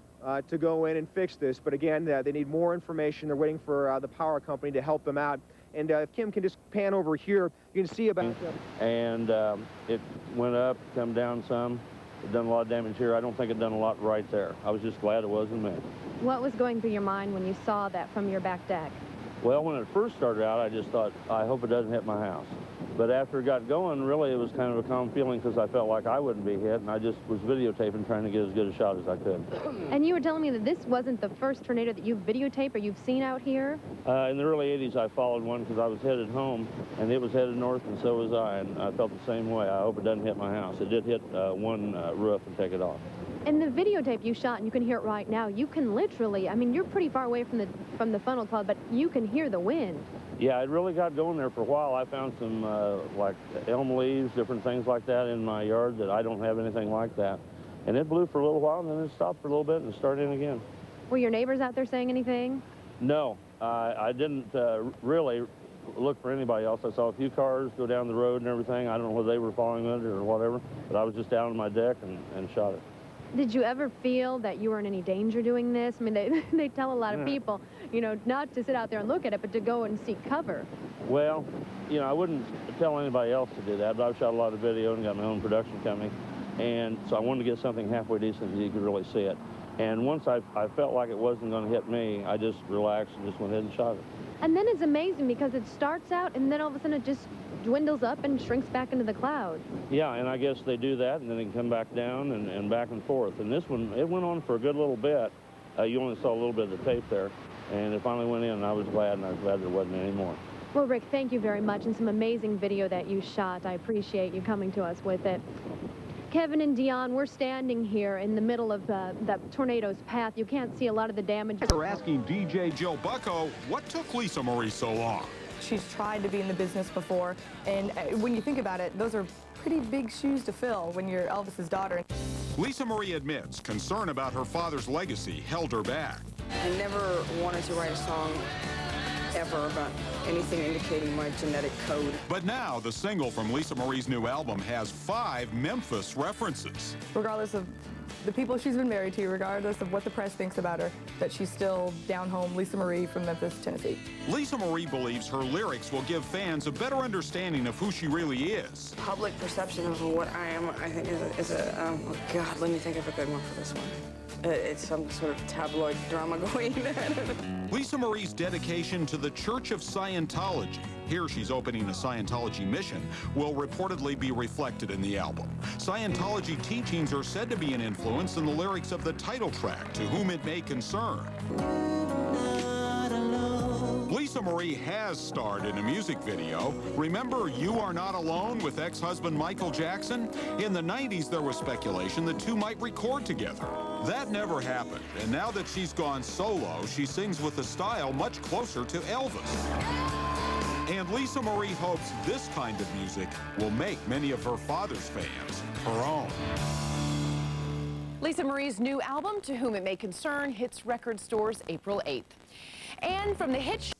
[SPEAKER 7] to go in and fix this. But again, they need more information. They're waiting for the power company to help them out. And if Kim can just pan over here, you can see about...
[SPEAKER 8] And it went up, come down some. It done a lot of damage here. I don't think it done a lot right there. I was just glad it wasn't me.
[SPEAKER 5] What was going through your mind when you saw that from your back deck?
[SPEAKER 8] Well, when it first started out, I just thought, I hope it doesn't hit my house. But after it got going, really, it was kind of a calm feeling because I felt like I wouldn't be hit, and I just was videotaping, trying to get as good a shot as I could.
[SPEAKER 5] And you were telling me that this wasn't the first tornado that you've videotaped or you've seen out here?
[SPEAKER 8] In the early 80s, I followed one because I was headed home, and it was headed north, and so was I, and I felt the same way. I hope it doesn't hit my house. It did hit one roof and take it off.
[SPEAKER 5] And the videotape you shot, and you can hear it right now, you can literally, I mean, you're pretty far away from the funnel cloud, but you can hear the wind.
[SPEAKER 8] Yeah, it really got going there for a while. I found some, like, elm leaves, different things like that in my yard that I don't have anything like that. And it blew for a little while, and then it stopped for a little bit and started in again.
[SPEAKER 5] Were your neighbors out there saying anything?
[SPEAKER 8] No, I didn't really look for anybody else. I saw a few cars go down the road and everything. I don't know whether they were following it or whatever, but I was just down on my deck and shot it.
[SPEAKER 5] Did you ever feel that you were in any danger doing this? I mean, they tell a lot of people, you know, not to sit out there and look at it, but to go and seek cover.
[SPEAKER 8] Well, you know, I wouldn't tell anybody else to do that, but I've shot a lot of video and got my own production company, and so I wanted to get something halfway decent so you could really see it. And once I felt like it wasn't going to hit me, I just relaxed and just went ahead and shot it.
[SPEAKER 5] And then it's amazing because it starts out and then all of a sudden it just dwindles up and shrinks back into the cloud.
[SPEAKER 8] Yeah, and I guess they do that and then they can come back down and back and forth. And this one, it went on for a good little bit. You only saw a little bit of the tape there, and it finally went in, and I was glad, and I was glad there wasn't any more.
[SPEAKER 5] Well, Rick, thank you very much, and some amazing video that you shot. I appreciate you coming to us with it. Kevin and Dion, we're standing here in the middle of that tornado's path. You can't see a lot of the damage.
[SPEAKER 10] We're asking DJ Jill Bucko, what took Lisa Marie so long?
[SPEAKER 12] She's tried to be in the business before, and when you think about it, those are pretty big shoes to fill when you're Elvis's daughter.
[SPEAKER 10] Lisa Marie admits concern about her father's legacy held her back.
[SPEAKER 13] I never wanted to write a song ever about anything indicating my genetic code.
[SPEAKER 10] But now the single from Lisa Marie's new album has 5 Memphis references.
[SPEAKER 12] Regardless of the people she's been married to, regardless of what the press thinks about her, that she's still down home Lisa Marie from Memphis, Tennessee.
[SPEAKER 10] Lisa Marie believes her lyrics will give fans a better understanding of who she really is.
[SPEAKER 13] Public perception of what I am, I think, is a oh God, let me think of a good one for this one. It's some sort of tabloid drama going.
[SPEAKER 10] Lisa Marie's dedication to the Church of Scientology, here she's opening a Scientology mission, will reportedly be reflected in the album. Scientology teachings are said to be an influence in the lyrics of the title track, To Whom It May Concern. Lisa Marie has starred in a music video. Remember You Are Not Alone with ex-husband Michael Jackson? In the 90s, there was speculation the two might record together. That never happened, and now that she's gone solo, she sings with a style much closer to Elvis. And Lisa Marie hopes this kind of music will make many of her father's fans her own.
[SPEAKER 2] Lisa Marie's new album, To Whom It May Concern, hits record stores April 8th. And from the hit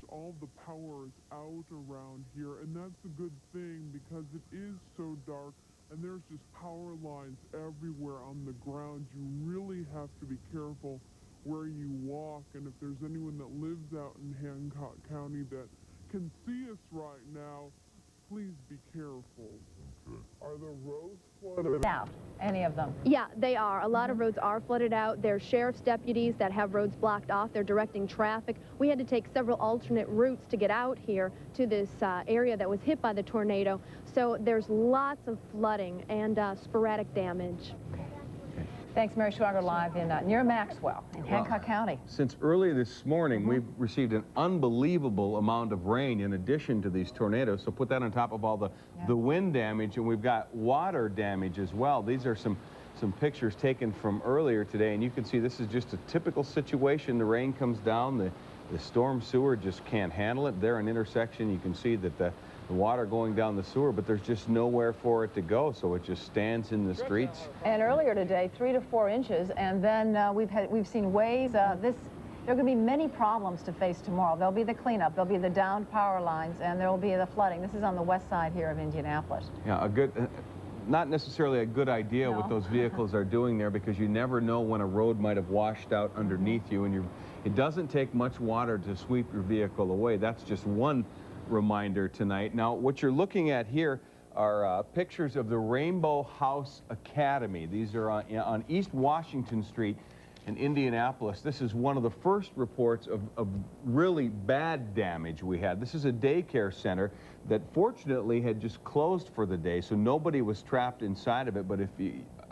[SPEAKER 3] all the power is out around here, and that's a good thing because it is so dark and there's just power lines everywhere on the ground. You really have to be careful where you walk, and if there's anyone that lives out in Hancock County that can see us right now, please be careful. Are the roads flooded
[SPEAKER 20] out? Any of them?
[SPEAKER 5] Yeah, they are. A lot of roads are flooded out. There's sheriff's deputies that have roads blocked off. They're directing traffic. We had to take several alternate routes to get out here to this area that was hit by the tornado. So there's lots of flooding and sporadic damage.
[SPEAKER 20] Thanks, Mary Schwager, live in near Maxwell in Hancock County.
[SPEAKER 25] Since early this morning, we've received an unbelievable amount of rain in addition to these tornadoes. So put that on top of all the wind damage, and we've got water damage as well. These are some pictures taken from earlier today, and you can see this is just a typical situation. The rain comes down, the storm sewer just can't handle it. There, an intersection, you can see that the water going down the sewer, but there's just nowhere for it to go, so it just stands in the streets.
[SPEAKER 20] And earlier today, 3 to 4 inches, and then we've seen ways. There are going to be many problems to face tomorrow. There'll be the cleanup, there'll be the downed power lines, and there will be the flooding. This is on the west side here of Indianapolis.
[SPEAKER 25] Yeah, not necessarily a good idea what those vehicles are doing there, because you never know when a road might have washed out underneath you, and it doesn't take much water to sweep your vehicle away. That's just one reminder tonight. Now, what you're looking at here are pictures of the Rainbow House Academy. These are on East Washington Street in Indianapolis. This is one of the first reports of really bad damage we had. This is a daycare center that fortunately had just closed for the day, so nobody was trapped inside of it. But if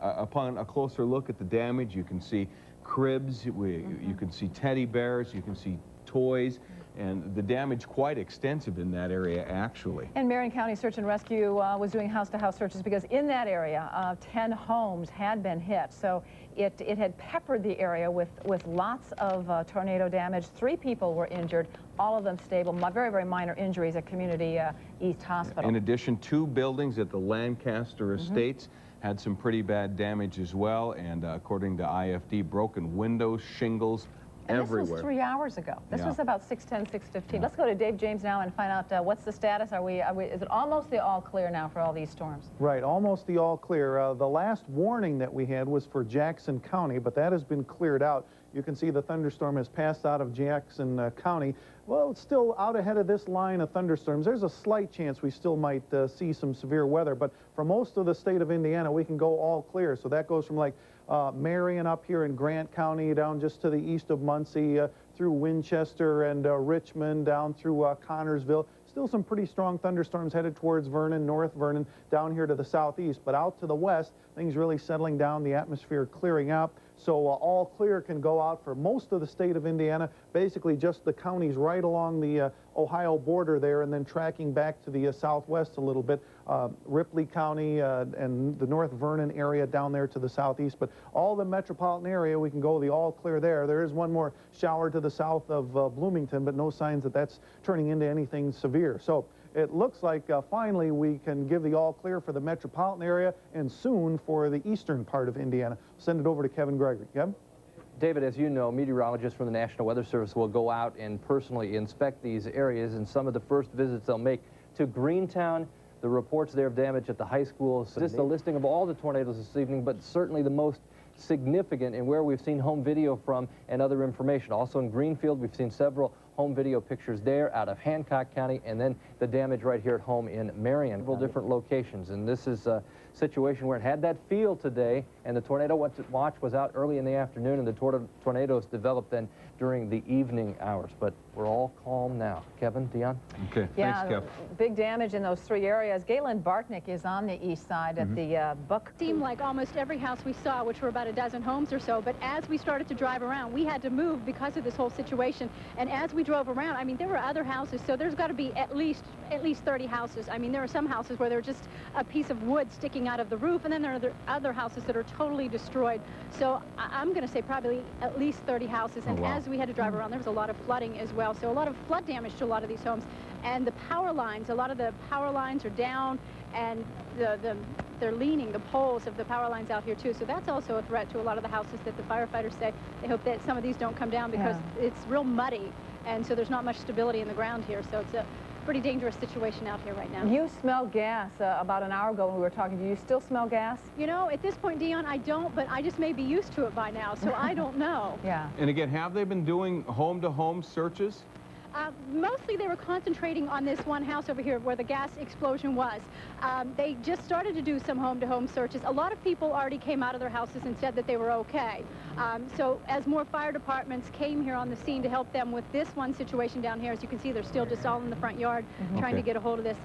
[SPEAKER 25] upon a closer look at the damage, you can see cribs, you can see teddy bears, you can see toys, and the damage quite extensive in that area, actually.
[SPEAKER 20] And Marion County Search and Rescue was doing house-to-house searches because in that area, 10 homes had been hit. So it had peppered the area with lots of tornado damage. 3 people were injured, all of them stable, very, very minor injuries at Community East Hospital.
[SPEAKER 25] In addition, 2 buildings at the Lancaster Estates had some pretty bad damage as well, and according to IFD, broken windows, shingles, everywhere.
[SPEAKER 20] This was 3 hours ago. This was about 6:10, 6:15. Let's go to Dave James now and find out what's the status. Is it almost the all clear now for all these storms?
[SPEAKER 17] Right, almost the all clear. The last warning that we had was for Jackson County, but that has been cleared out. You can see the thunderstorm has passed out of Jackson County. Well, it's still out ahead of this line of thunderstorms. There's a slight chance we still might see some severe weather, but for most of the state of Indiana, we can go all clear. So that goes from like Marion up here in Grant County down just to the east of Muncie, through Winchester and Richmond, down through Connorsville. Still some pretty strong thunderstorms headed towards Vernon, North Vernon, down here to the southeast. But out to the west, things really settling down, the atmosphere clearing out. So all clear can go out for most of the state of Indiana, basically just the counties right along the Ohio border there, and then tracking back to the southwest a little bit, Ripley County and the North Vernon area down there to the southeast. But all the metropolitan area, we can go the all clear there. There is one more shower to the south of Bloomington, but no signs that that's turning into anything severe. So it looks like finally we can give the all clear for the metropolitan area and soon for the eastern part of Indiana. Send it over to Kevin Gregory. Kevin?
[SPEAKER 16] David, as you know, meteorologists from the National Weather Service will go out and personally inspect these areas, and some of the first visits they'll make to Greentown. The reports there of damage at the high schools. Just a listing of all the tornadoes this evening, but certainly the most significant and where we've seen home video from and other information. Also in Greenfield, we've seen several home video pictures there out of Hancock County, and then the damage right here at home in Marion. Several different locations, and this is a situation where it had that feel today, and the tornado watch was out early in the afternoon, and the tornadoes developed then during the evening hours. But we're all calm now. Kevin, Dion?
[SPEAKER 25] Okay,
[SPEAKER 20] Yeah,
[SPEAKER 25] thanks, Kev.
[SPEAKER 20] big damage in those 3 areas. Galen Bartnick is on the east side at the Buck.
[SPEAKER 4] Seemed like almost every house we saw, which were about a dozen homes or so, but as we started to drive around, we had to move because of this whole situation. And as we drove around, I mean, there were other houses, so there's got to be at least 30 houses. I mean, there are some houses where there's just a piece of wood sticking out of the roof, and then there are other houses that are totally destroyed. So I'm going to say probably at least 30 houses. And as we had to drive around, there was a lot of flooding as well. So a lot of flood damage to a lot of these homes. And the power lines, a lot of the power lines are down, and they're leaning, the poles of the power lines out here too. So that's also a threat to a lot of the houses that the firefighters say they hope that some of these don't come down because it's real muddy, and so there's not much stability in the ground here. So it's a pretty dangerous situation out here right now.
[SPEAKER 20] You smell gas about an hour ago when we were talking. Do you still smell gas?
[SPEAKER 4] You know, at this point, Dion, I don't, but I just may be used to it by now, so I don't know.
[SPEAKER 20] Yeah.
[SPEAKER 25] And again, have they been doing home-to-home searches?
[SPEAKER 4] Mostly they were concentrating on this one house over here where the gas explosion was. They just started to do some home-to-home searches. A lot of people already came out of their houses and said that they were okay. So as more fire departments came here on the scene to help them with this one situation down here, as you can see, they're still just all in the front yard trying to get a hold of this.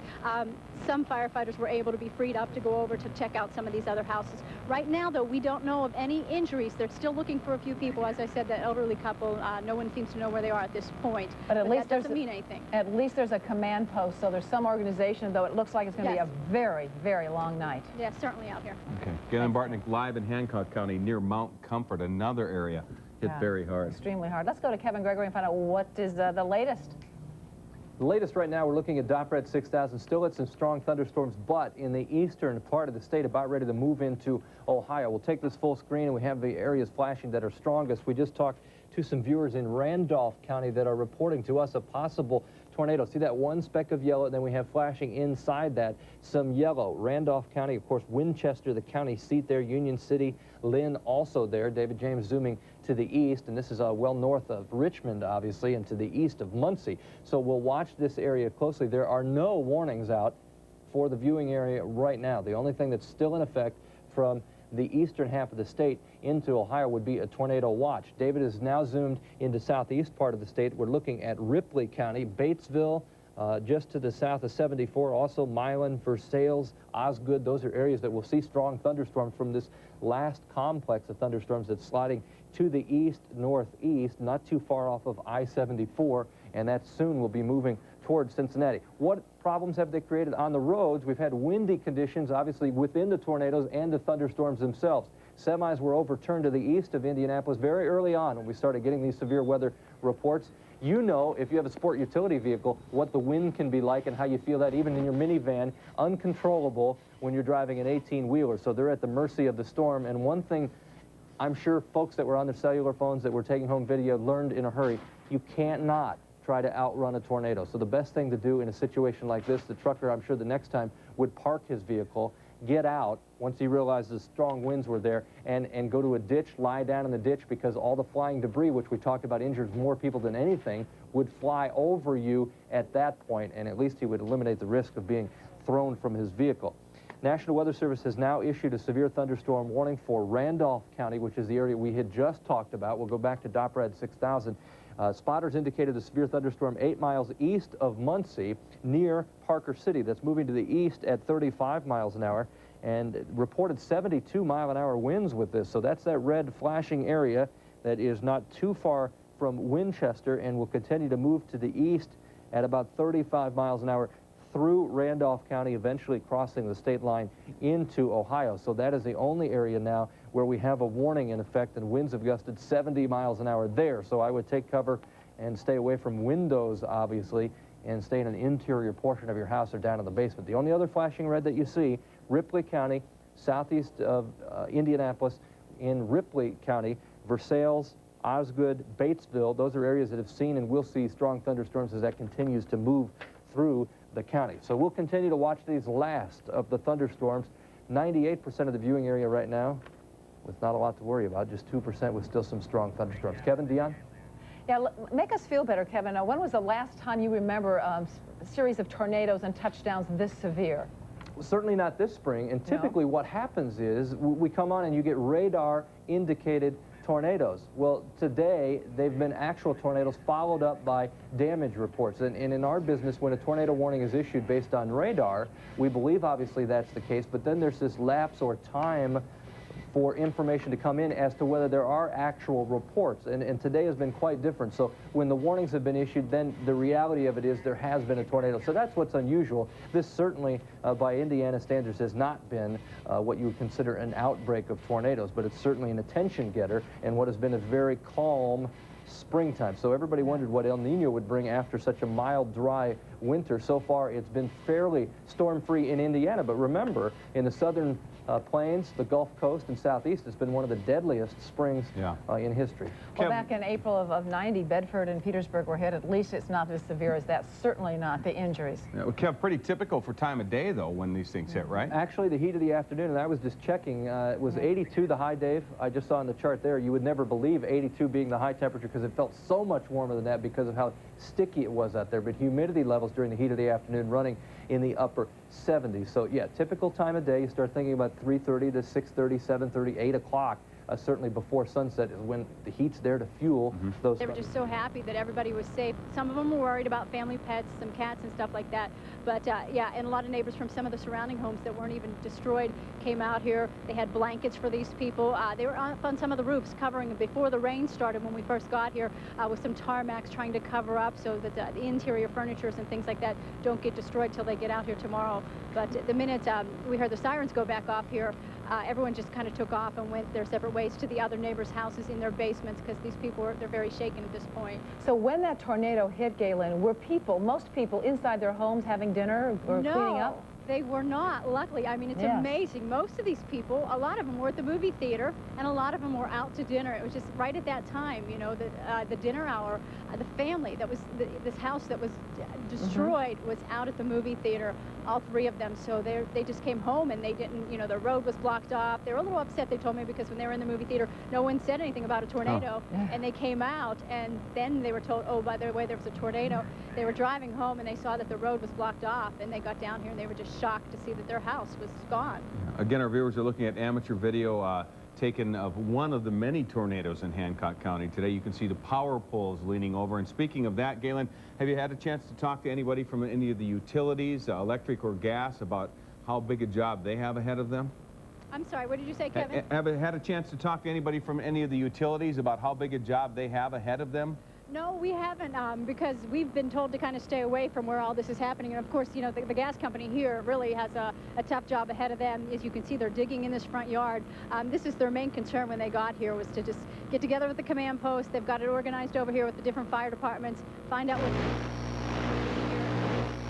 [SPEAKER 4] Some firefighters were able to be freed up to go over to check out some of these other houses. Right now, though, we don't know of any injuries. They're still looking for a few people. As I said, the elderly couple, no one seems to know where they are at this point.
[SPEAKER 20] But at least
[SPEAKER 4] that doesn't mean anything.
[SPEAKER 20] At least there's a command post, so there's some organization, though it looks like it's going to be a very, very long night.
[SPEAKER 4] Yeah, certainly out here.
[SPEAKER 25] Okay. Galen Bartnick live in Hancock County near Mount Comfort, another area hit very hard.
[SPEAKER 20] Extremely hard. Let's go to Kevin Gregory and find out what is the latest.
[SPEAKER 16] The latest right now, we're looking at Doppred 6000. Still at some strong thunderstorms, but in the eastern part of the state, about ready to move into Ohio. We'll take this full screen, and we have the areas flashing that are strongest. We just talked to some viewers in Randolph County that are reporting to us a possible tornado. See that one speck of yellow, and then we have flashing inside that some yellow. Randolph County, of course, Winchester, the county seat there, Union City, Lynn also there. David James zooming to the east, and this is well north of Richmond, obviously, and to the east of Muncie. So we'll watch this area closely. There are no warnings out for the viewing area right now. The only thing that's still in effect from the eastern half of the state into Ohio would be a tornado watch. David is now zoomed into southeast part of the state. We're looking at Ripley County, Batesville, just to the south of 74, also Milan, Versailles, Osgood. Those are areas that will see strong thunderstorms from this last complex of thunderstorms that's sliding to the east, northeast, not too far off of I-74, and that soon will be moving towards Cincinnati. What problems have they created on the roads? We've had windy conditions, obviously, within the tornadoes and the thunderstorms themselves. Semis were overturned to the east of Indianapolis very early on when we started getting these severe weather reports. You know, if you have a sport utility vehicle, what the wind can be like and how you feel that even in your minivan, uncontrollable when you're driving an 18-wheeler. So they're at the mercy of the storm. And one thing I'm sure folks that were on their cellular phones that were taking home video learned in a hurry, you can't not try to outrun a tornado. So the best thing to do in a situation like this, the trucker, I'm sure the next time, would park his vehicle, get out once he realizes strong winds were there, and go to a ditch, lie down in the ditch, because all the flying debris, which we talked about injures more people than anything, would fly over you at that point, and at least he would eliminate the risk of being thrown from his vehicle. National Weather Service has now issued a severe thunderstorm warning for Randolph County, which is the area we had just talked about. We'll go back to Doppred 6000. Spotters indicated a severe thunderstorm 8 miles east of Muncie near Parker City. That's moving to the east at 35 miles an hour and reported 72-mile-an-hour winds with this. So that's that red flashing area that is not too far from Winchester and will continue to move to the east at about 35 miles an hour through Randolph County, eventually crossing the state line into Ohio. So that is the only area now where we have a warning in effect, and winds have gusted 70 miles an hour there. So I would take cover and stay away from windows, obviously, and stay in an interior portion of your house or down in the basement. The only other flashing red that you see, Ripley County, southeast of Indianapolis, in Ripley County, Versailles, Osgood, Batesville. Those are areas that have seen and will see strong thunderstorms as that continues to move through the county. So we'll continue to watch these last of the thunderstorms. 98% of the viewing area right now with not a lot to worry about, just 2% with still some strong thunderstorms. Kevin, Dion?
[SPEAKER 20] Yeah, make us feel better, Kevin. When was the last time you remember a series of tornadoes and touchdowns this severe?
[SPEAKER 16] Certainly not this spring, and typically what happens is we come on and you get radar indicated tornadoes. Well, today they've been actual tornadoes followed up by damage reports. And in our business, when a tornado warning is issued based on radar, we believe obviously that's the case, but then there's this lapse or time for information to come in as to whether there are actual reports. And today has been quite different. So when the warnings have been issued, then the reality of it is there has been a tornado. So that's what's unusual. This certainly, by Indiana standards, has not been what you would consider an outbreak of tornadoes, but it's certainly an attention getter and what has been a very calm springtime. So everybody wondered what El Nino would bring after such a mild, dry winter. So far, it's been fairly storm-free in Indiana. But remember, in the southern plains, the Gulf Coast, and southeast, it's been one of the deadliest springs in history.
[SPEAKER 20] Well, back in April of 90, Bedford and Petersburg were hit. At least it's not as severe as that. Certainly not the injuries.
[SPEAKER 25] Yeah, well, Kev, pretty typical for time of day, though, when these things hit, right?
[SPEAKER 16] Actually, the heat of the afternoon, and I was just checking, it was 82 the high, Dave. I just saw on the chart there. You would never believe 82 being the high temperature because it felt so much warmer than that because of how sticky it was out there. But humidity levels during the heat of the afternoon running in the upper 70s. So, yeah, typical time of day. You start thinking about 3:30 to 6:30, 7:30, 8 o'clock. Certainly before sunset is when the heat's there to fuel those.
[SPEAKER 4] They were just so happy that everybody was safe. Some of them were worried about family pets, some cats and stuff like that. But yeah, and a lot of neighbors from some of the surrounding homes that weren't even destroyed came out here. They had blankets for these people. They were up on some of the roofs covering them before the rain started when we first got here with some tarmacs trying to cover up so that the interior furnitures and things like that don't get destroyed till they get out here tomorrow. But the minute we heard the sirens go back off here, everyone just kind of took off and went their separate ways to the other neighbors' houses in their basements because these people they're very shaken at this point.
[SPEAKER 20] So when that tornado hit, Galen, were most people inside their homes having dinner or cleaning up?
[SPEAKER 4] They were not, luckily. I mean, it's amazing. Most of these people, a lot of them were at the movie theater, and a lot of them were out to dinner. It was just right at that time, you know, the dinner hour. The family that was, this house that was destroyed was out at the movie theater, all three of them. So they just came home, and they didn't, you know, the road was blocked off. They were a little upset, they told me, because when they were in the movie theater, no one said anything about a tornado. And they came out, and then they were told, oh, by the way, there was a tornado. They were driving home, and they saw that the road was blocked off, and they got down here, and they were just shocked to see that their house was gone.
[SPEAKER 25] Again, our viewers are looking at amateur video taken of one of the many tornadoes in Hancock County today. You can see the power poles leaning over. And speaking of that, Galen, have you had a chance to talk to anybody from any of the utilities, electric or gas, about how big a job they have ahead of them?
[SPEAKER 4] I'm sorry, what did you say, Kevin?
[SPEAKER 25] Have you had a chance to talk to anybody from any of the utilities about how big a job they have ahead of them?
[SPEAKER 4] No, we haven't, because we've been told to kind of stay away from where all this is happening. And of course, you know, the gas company here really has a tough job ahead of them. As you can see, they're digging in this front yard. This is their main concern when they got here, was to just get together with the command post. They've got it organized over here with the different fire departments, find out what...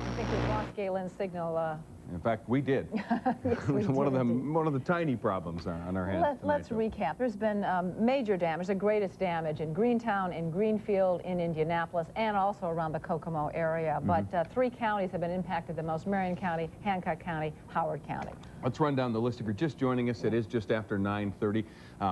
[SPEAKER 20] I think we've lost Galen's signal.
[SPEAKER 25] In fact, we did.
[SPEAKER 20] Yes,
[SPEAKER 25] one of the tiny problems on our hands.
[SPEAKER 20] Let's recap. There's been major damage, the greatest damage in Greentown, in Greenfield, in Indianapolis, and also around the Kokomo area. But three counties have been impacted the most: Marion County, Hancock County, Howard County.
[SPEAKER 25] Let's run down the list. If you're just joining us, it is just after 9:30.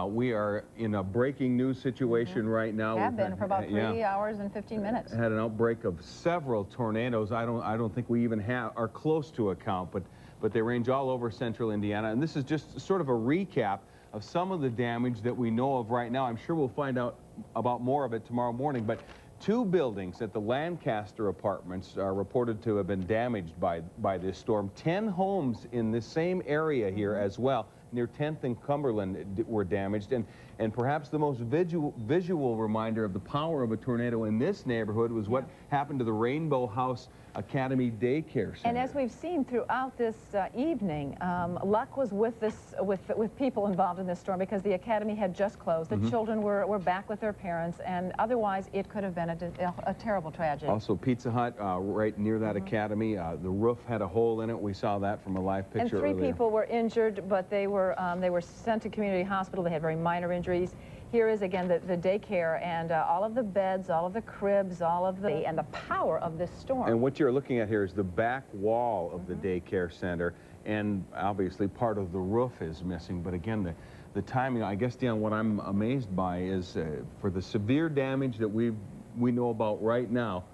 [SPEAKER 25] We are in a breaking news situation right now.
[SPEAKER 20] Have been for about 3 hours and 15 minutes.
[SPEAKER 25] Had an outbreak of several tornadoes. I don't think we even are close to a count, but they range all over central Indiana. And this is just sort of a recap of some of the damage that we know of right now. I'm sure we'll find out about more of it tomorrow morning. But 2 buildings at the Lancaster Apartments are reported to have been damaged by this storm. 10 homes in this same area here as well, near 10th and Cumberland, were damaged. And perhaps the most visual reminder of the power of a tornado in this neighborhood was what happened to the Rainbow House Academy Daycare Center.
[SPEAKER 20] And as we've seen throughout this evening, luck was with people involved in this storm, because the academy had just closed. The children were back with their parents, and otherwise it could have been a terrible tragedy.
[SPEAKER 25] Also, Pizza Hut right near that academy, the roof had a hole in it. We saw that from a live picture
[SPEAKER 20] earlier. And 3
[SPEAKER 25] earlier.
[SPEAKER 20] people were injured, but they were sent to community hospital. They had very minor injuries. Here is again the daycare, and all of the beds, all of the cribs, and the power of this storm.
[SPEAKER 25] And what you're looking at here is the back wall of the daycare center, and obviously part of the roof is missing. But again, the timing, I guess, Dan, what I'm amazed by is for the severe damage that we know about right now,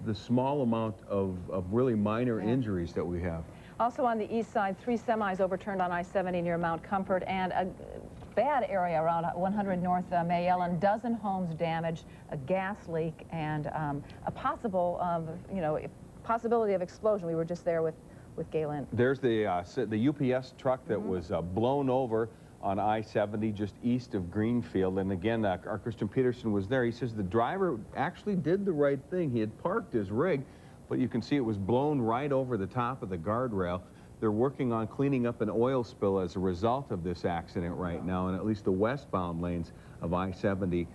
[SPEAKER 25] the small amount of really minor injuries that we have.
[SPEAKER 20] Also on the east side, 3 semis overturned on I-70 near Mount Comfort, and bad area around 100 North May Ellen. Dozen homes damaged, a gas leak, and a possible, possibility of explosion. We were just there with Galen.
[SPEAKER 25] There's the UPS truck that was blown over on I-70 just east of Greenfield. And again, our Christian Peterson was there. He says the driver actually did the right thing. He had parked his rig, but you can see it was blown right over the top of the guardrail. They're working on cleaning up an oil spill as a result of this accident right now, and at least the westbound lanes of I-70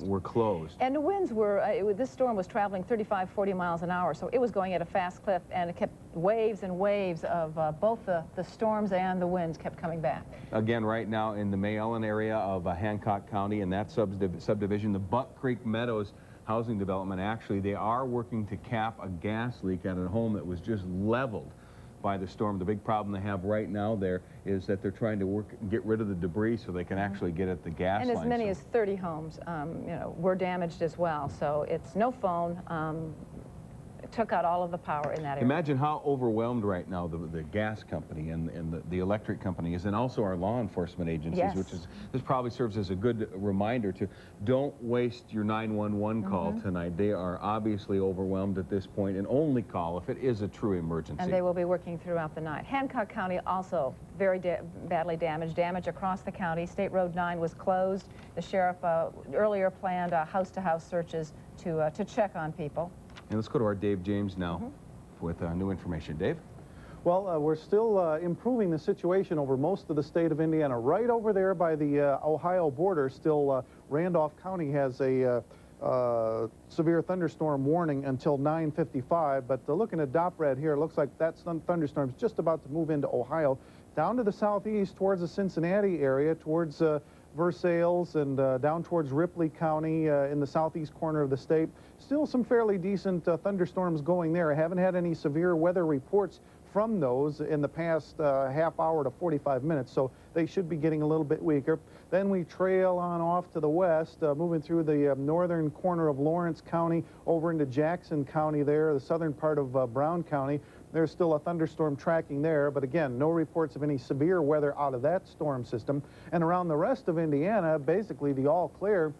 [SPEAKER 25] were closed.
[SPEAKER 20] And the winds were, this storm was traveling 35, 40 miles an hour, so it was going at a fast clip, and it kept waves and waves of both the storms and the winds kept coming back.
[SPEAKER 25] Again, right now in the May Ellen area of Hancock County, and that subdivision, the Buck Creek Meadows housing development, actually, they are working to cap a gas leak at a home that was just leveled by the storm. The big problem they have right now there is that they're trying to get rid of the debris so they can actually get at the gas line.
[SPEAKER 20] And as many as 30 homes, were damaged as well. So it's no phone. It took out all of the power in that area.
[SPEAKER 25] Imagine how overwhelmed right now the gas company and the electric company is, and also our law enforcement agencies,
[SPEAKER 20] Yes.
[SPEAKER 25] which is, this probably serves as a good reminder to don't waste your 911 call tonight. They are obviously overwhelmed at this point, and only call if it is a true emergency.
[SPEAKER 20] And they will be working throughout the night. Hancock County also very badly damaged. Damage across the county. State Road 9 was closed. The sheriff earlier planned house-to-house searches to check on people.
[SPEAKER 25] And let's go to our Dave James now with new information. Dave?
[SPEAKER 17] Well, we're still improving the situation over most of the state of Indiana. Right over there by the Ohio border, still Randolph County has a severe thunderstorm warning until 9:55. But looking at Doppred here, it looks like that thunderstorm's just about to move into Ohio. Down to the southeast towards the Cincinnati area, towards Versailles, and down towards Ripley County in the southeast corner of the state. Still some fairly decent thunderstorms going there. I haven't had any severe weather reports from those in the past half hour to 45 minutes, so they should be getting a little bit weaker. Then we trail on off to the west, moving through the northern corner of Lawrence County over into Jackson County there, the southern part of Brown County. There's still a thunderstorm tracking there, but again, no reports of any severe weather out of that storm system. And around the rest of Indiana, basically the all clear.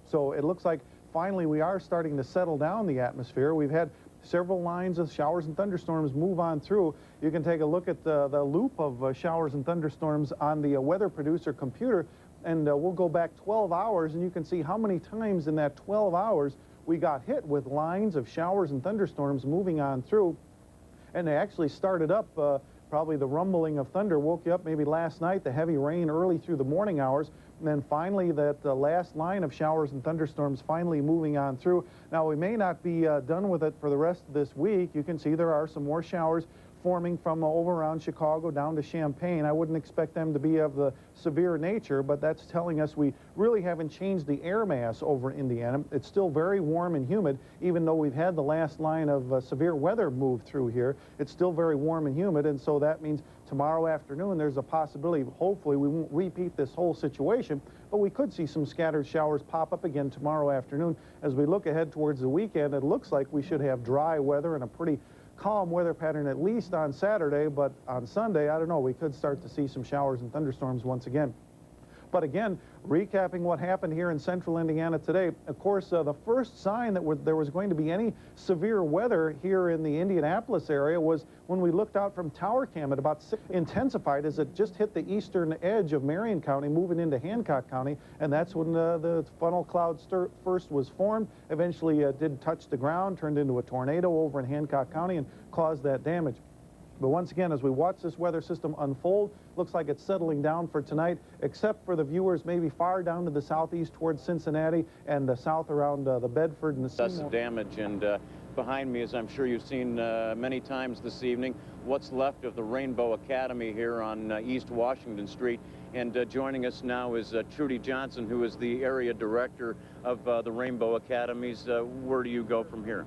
[SPEAKER 17] So it looks like finally we are starting to settle down the atmosphere. We've had several lines of showers and thunderstorms move on through. You can take a look at the loop of showers and thunderstorms on the weather producer computer, and we'll go back 12 hours, and you can see how many times in that 12 hours we got hit with lines of showers and thunderstorms moving on through. And they actually started up, probably the rumbling of thunder woke you up maybe last night, the heavy rain early through the morning hours, and then finally that last line of showers and thunderstorms finally moving on through. Now, we may not be done with it for the rest of this week. You can see there are some more showers forming from over around Chicago down to Champaign. I wouldn't expect them to be of the severe nature, but that's telling us we really haven't changed the air mass over Indiana. It's still very warm and humid, even though we've had the last line of severe weather move through here. It's still very warm and humid, and so that means tomorrow afternoon there's a possibility, hopefully we won't repeat this whole situation, but we could see some scattered showers pop up again tomorrow afternoon. As we look ahead towards the weekend, it looks like we should have dry weather and a pretty calm weather pattern at least on Saturday, but on Sunday, I don't know, we could start to see some showers and thunderstorms once again. But again, recapping what happened here in central Indiana today, of course, the first sign that there was going to be any severe weather here in the Indianapolis area was when we looked out from Tower Cam at about 6, intensified as it just hit the eastern edge of Marion County, moving into Hancock County, and that's when the funnel cloud first was formed, eventually did touch the ground, turned into a tornado over in Hancock County and caused that damage. But once again, as we watch this weather system unfold, looks like it's settling down for tonight, except for the viewers maybe far down to the southeast towards Cincinnati and south around the Bedford and the
[SPEAKER 6] That's the damage, and behind me, as I'm sure you've seen many times this evening, what's left of the Rainbow Academy here on East Washington Street. And joining us now is Trudy Johnson, who is the area director of the Rainbow Academies. Where do you go from here?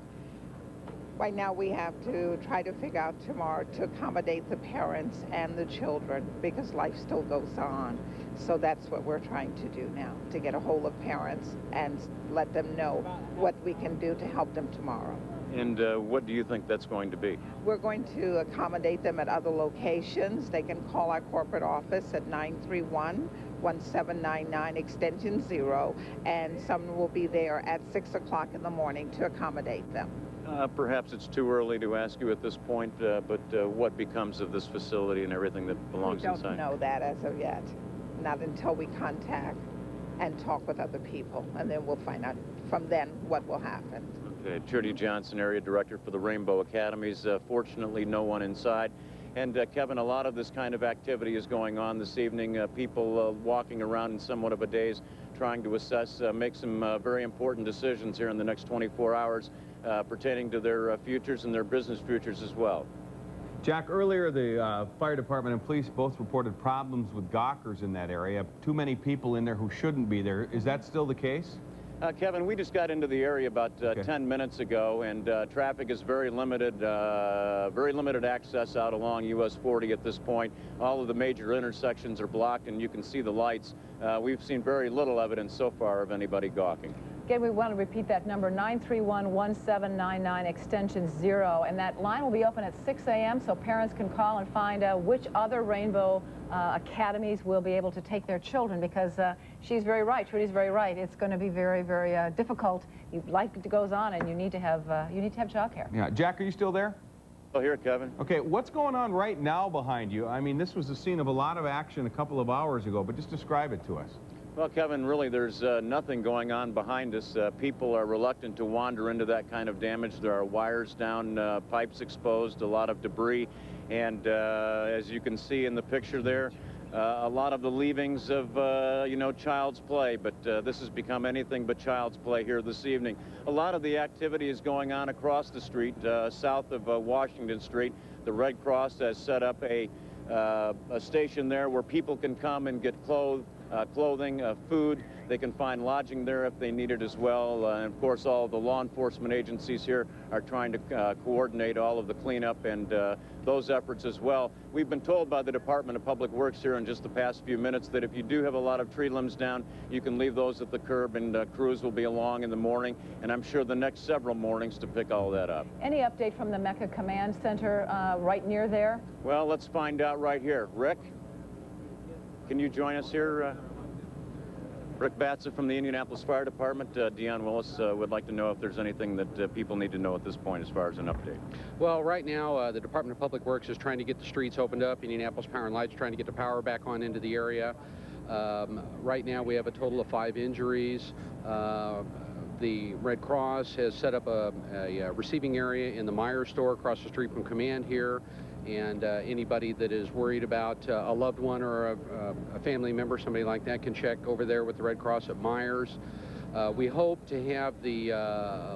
[SPEAKER 14] Right now we have to try to figure out tomorrow to accommodate the parents and the children because life still goes on. So that's what we're trying to do now, to get a hold of parents and let them know what we can do to help them tomorrow.
[SPEAKER 6] And what do you think that's going to be?
[SPEAKER 14] We're going to accommodate them at other locations. They can call our corporate office at 931-1799 extension 0, and someone will be there at 6 o'clock in the morning to accommodate them.
[SPEAKER 6] Perhaps it's too early to ask you at this point, but what becomes of this facility and everything that belongs inside?
[SPEAKER 14] We don't know that as of yet. Not until we contact and talk with other people, and then we'll find out from then what will happen.
[SPEAKER 6] Okay, Trudy Johnson, Area Director for the Rainbow Academies. Fortunately, no one inside. And Kevin, a lot of this kind of activity is going on this evening. People walking around in somewhat of a daze, trying to assess, make some very important decisions here in the next 24 hours pertaining to their futures and their business futures as well.
[SPEAKER 25] Jack, earlier the fire department and police both reported problems with gawkers in that area. Too many people in there who shouldn't be there. Is that still the case?
[SPEAKER 6] Kevin, we just got into the area about 10 minutes ago, and traffic is very limited access out along US 40 at this point. All of the major intersections are blocked, and you can see the lights. We've seen very little evidence so far of anybody gawking.
[SPEAKER 20] Again, we want to repeat that number, 931-1799, extension 0. And that line will be open at 6 a.m. so parents can call and find out which other Rainbow academies will be able to take their children, because she's very right, Trudy's very right. It's going to be very, very difficult. Life goes on, and you need to have childcare.
[SPEAKER 25] Yeah, Jack, are you still there?
[SPEAKER 6] Oh, here, Kevin.
[SPEAKER 25] Okay, what's going on right now behind you? I mean, this was the scene of a lot of action a couple of hours ago, but just describe it to us.
[SPEAKER 6] Well, Kevin, really, there's nothing going on behind us. People are reluctant to wander into that kind of damage. There are wires down, pipes exposed, a lot of debris, and as you can see in the picture there, a lot of the leavings of, you know, child's play, but this has become anything but child's play here this evening. A lot of the activity is going on across the street, south of Washington Street. The Red Cross has set up a station there where people can come and get clothing, food. They can find lodging there if they need it as well. And of course, all of the law enforcement agencies here are trying to coordinate all of the cleanup and those efforts as well. We've been told by the Department of Public Works here in just the past few minutes that if you do have a lot of tree limbs down, you can leave those at the curb, and crews will be along in the morning, and I'm sure the next several mornings to pick all that up.
[SPEAKER 20] Any update from the Mecca Command Center right near there?
[SPEAKER 6] Well, let's find out right here. Rick? Can you join us here? Rick Batza from the Indianapolis Fire Department. Deon Willis would like to know if there's anything that people need to know at this point as far as an update.
[SPEAKER 11] Well, right now, the Department of Public Works is trying to get the streets opened up. Indianapolis Power and Light's trying to get the power back on into the area. Right now, we have a total of 5 injuries. The Red Cross has set up a receiving area in the Myers store across the street from Command here. And anybody that is worried about a loved one or a family member, somebody like that, can check over there with the Red Cross at Myers. We hope to have the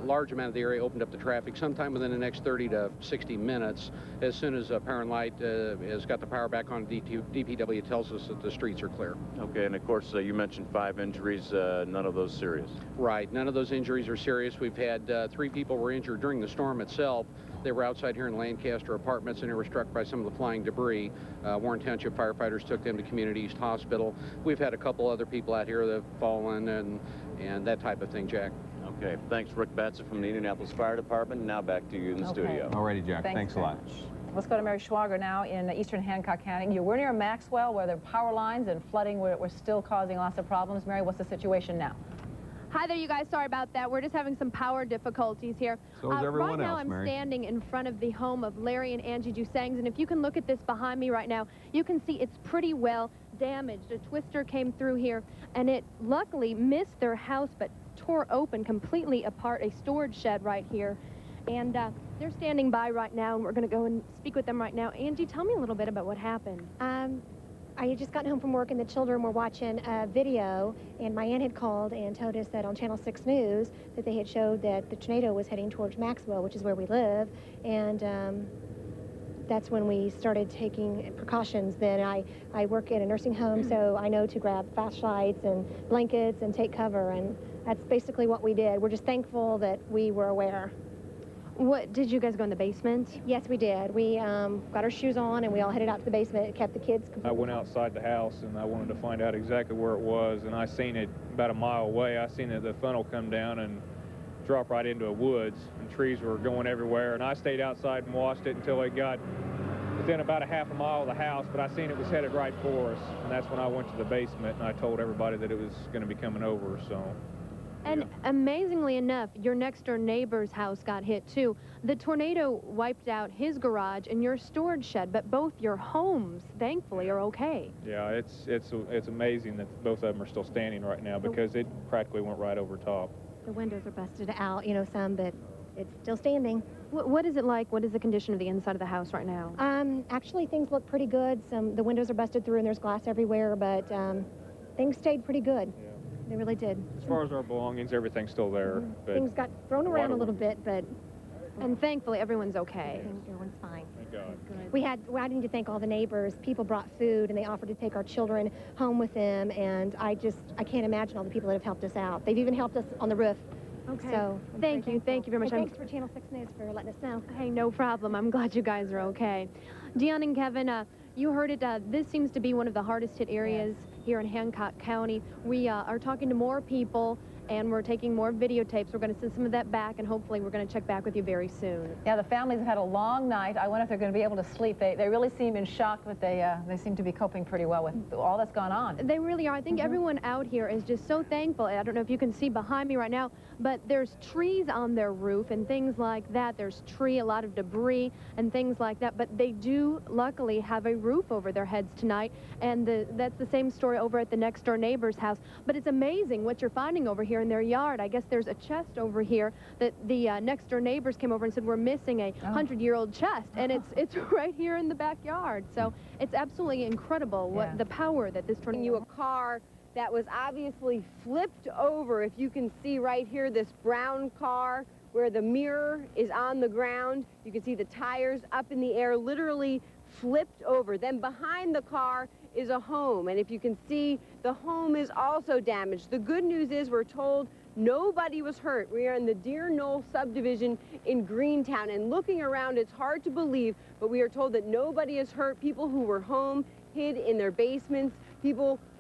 [SPEAKER 11] large amount of the area opened up to traffic sometime within the next 30 to 60 minutes. As soon as Power and Light has got the power back on, DPW tells us that the streets are clear.
[SPEAKER 6] Okay, and of course, you mentioned 5 injuries, none of those serious.
[SPEAKER 11] Right, none of those injuries are serious. We've had 3 people were injured during the storm itself. They were outside here in Lancaster Apartments, and they were struck by some of the flying debris. Warren Township firefighters took them to Community East Hospital. We've had a couple other people out here that have fallen and that type of thing, Jack.
[SPEAKER 6] Okay, thanks, Rick Batza from the Indianapolis Fire Department. Now back to you in the studio.
[SPEAKER 25] Alrighty, Jack. Thanks a lot.
[SPEAKER 20] Let's go to Mary Schwager now in eastern Hancock County. We're near Maxwell, where the power lines and flooding were still causing lots of problems. Mary, what's the situation now?
[SPEAKER 5] Hi there, you guys. Sorry about that. We're just having some power difficulties here.
[SPEAKER 25] So is everyone
[SPEAKER 5] right now,
[SPEAKER 25] else,
[SPEAKER 5] I'm
[SPEAKER 25] Mary.
[SPEAKER 5] standing in front of the home of Larry and Angie Dusangs, and if you can look at this behind me right now, you can see it's pretty well damaged. A twister came through here, and it luckily missed their house, but tore open completely apart a storage shed right here. And they're standing by right now, and we're going to go and speak with them right now. Angie, tell me a little bit about what happened.
[SPEAKER 15] I had just gotten home from work, and the children were watching a video, and my aunt had called and told us that on Channel 6 News that they had showed that the tornado was heading towards Maxwell, which is where we live, and that's when we started taking precautions. Then I work at a nursing home, so I know to grab flashlights and blankets and take cover, and that's basically what we did. We're just thankful that we were aware.
[SPEAKER 5] What, did you guys go in the basement?
[SPEAKER 15] Yes, we did. We got our shoes on, and we all headed out to the basement. It kept the kids completely.
[SPEAKER 18] I went outside the house, and I wanted to find out exactly where it was, and I seen it about a mile away. I seen the funnel come down, and drop right into a woods, and trees were going everywhere. And I stayed outside and watched it until it got within about a half a mile of the house, but I seen it was headed right for us. And that's when I went to the basement and I told everybody that it was going to be coming over, so.
[SPEAKER 5] And amazingly enough, your next door neighbor's house got hit too. The tornado wiped out his garage and your storage shed, but both your homes, thankfully, are okay.
[SPEAKER 18] Yeah, it's amazing that both of them are still standing right now because it practically went right over top.
[SPEAKER 15] The windows are busted out, you know, some, but it's still standing.
[SPEAKER 5] What is it like? What is the condition of the inside of the house right now?
[SPEAKER 15] Actually, things look pretty good. The windows are busted through and there's glass everywhere, but things stayed pretty good. Yeah. They really did.
[SPEAKER 18] As far as our belongings, everything's still there. But
[SPEAKER 15] things got thrown around a little bit, but...
[SPEAKER 5] And thankfully, everyone's okay.
[SPEAKER 15] Everyone's fine.
[SPEAKER 18] Thank God.
[SPEAKER 15] I need to thank all the neighbors. People brought food, and they offered to take our children home with them, and I can't imagine all the people that have helped us out. They've even helped us on the roof.
[SPEAKER 5] Okay.
[SPEAKER 15] So
[SPEAKER 5] thank you very much.
[SPEAKER 15] And thanks for Channel 6 News for letting us know.
[SPEAKER 5] Hey, no problem. I'm glad you guys are okay. Dion and Kevin, you heard it. This seems to be one of the hardest hit areas here in Hancock County. We are talking to more people, and we're taking more videotapes. We're going to send some of that back, and hopefully we're going to check back with you very soon.
[SPEAKER 20] Yeah, the families have had a long night. I wonder if they're going to be able to sleep. They really seem in shock, but they seem to be coping pretty well with all that's gone on.
[SPEAKER 5] They really are. I think everyone out here is just so thankful. I don't know if you can see behind me right now, but there's trees on their roof and things like that. There's a lot of debris and things like that, but they do luckily have a roof over their heads tonight, and that's the same story over at the next door neighbor's house. But it's amazing what you're finding over here in their yard. I guess there's a chest over here that the next door neighbors came over and said we're missing a 100-year-old chest, and it's right here in the backyard. So it's absolutely incredible what the power that this tornado.
[SPEAKER 1] You a car that was obviously flipped over. If you can see right here, this brown car where the mirror is on the ground, you can see the tires up in the air, literally flipped over. Then behind the car is a home, and if you can see, the home is also damaged. The good news is we're told nobody was hurt. We are in the Deer Knoll subdivision in Greentown, and looking around, it's hard to believe, but we are told that nobody is hurt. People who were home hid in their basements.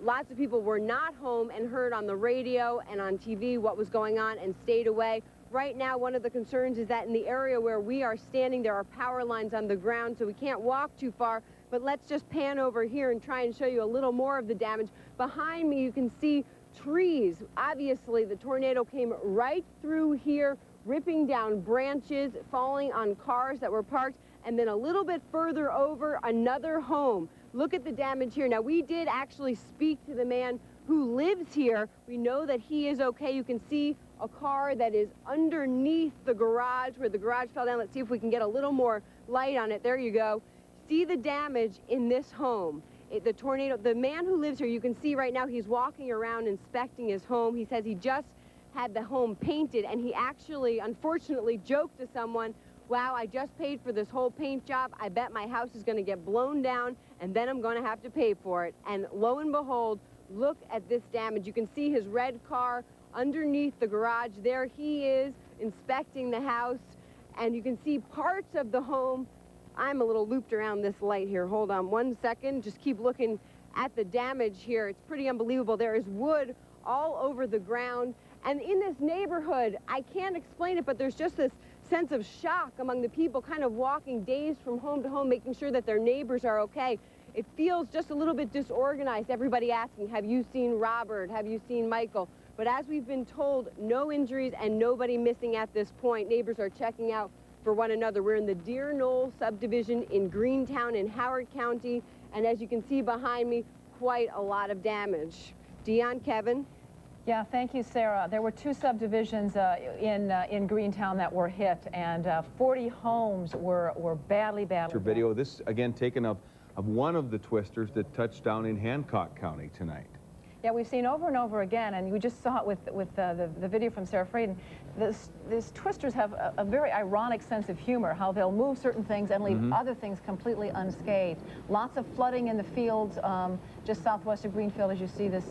[SPEAKER 1] Lots of people were not home and heard on the radio and on TV what was going on and stayed away. Right now, one of the concerns is that in the area where we are standing, there are power lines on the ground, so we can't walk too far. But let's just pan over here and try and show you a little more of the damage. Behind me, you can see trees. Obviously, the tornado came right through here, ripping down branches, falling on cars that were parked, and then a little bit further over, another home. Look at the damage here. Now, we did actually speak to the man who lives here. We know that he is okay. You can see a car that is underneath the garage where the garage fell down. Let's see if we can get a little more light on it. There you go. See the damage in this home. The tornado, the man who lives here, you can see right now he's walking around inspecting his home. He says he just had the home painted, and he actually, unfortunately, joked to someone, wow, I just paid for this whole paint job. I bet my house is going to get blown down, and then I'm going to have to pay for it. And lo and behold, look at this damage. You can see his red car underneath the garage. There he is inspecting the house, and you can see parts of the home. I'm a little looped around this light here. Hold on one second. Just keep looking at the damage here. It's pretty unbelievable. There is wood all over the ground. And in this neighborhood, I can't explain it, but there's just this sense of shock among the people kind of walking days from home to home, making sure that their neighbors are okay. It feels just a little bit disorganized. Everybody asking, have you seen Robert? Have you seen Michael? But as we've been told, no injuries and nobody missing at this point. Neighbors are checking out for one another. We're in the Deer Knoll subdivision in Greentown in Howard County, and as you can see behind me, quite a lot of damage. Dion, Kevin?
[SPEAKER 20] Yeah, thank you, Sarah. There were two subdivisions in Greentown that were hit, and 40 homes were badly
[SPEAKER 25] Video, this again taken of one of the twisters that touched down in Hancock County tonight.
[SPEAKER 20] Yeah, we've seen over and over again, and we just saw it with the video from Sarah Fraden. These twisters have a very ironic sense of humor, how they'll move certain things and leave other things completely unscathed. Lots of flooding in the fields just southwest of Greenfield, as you see this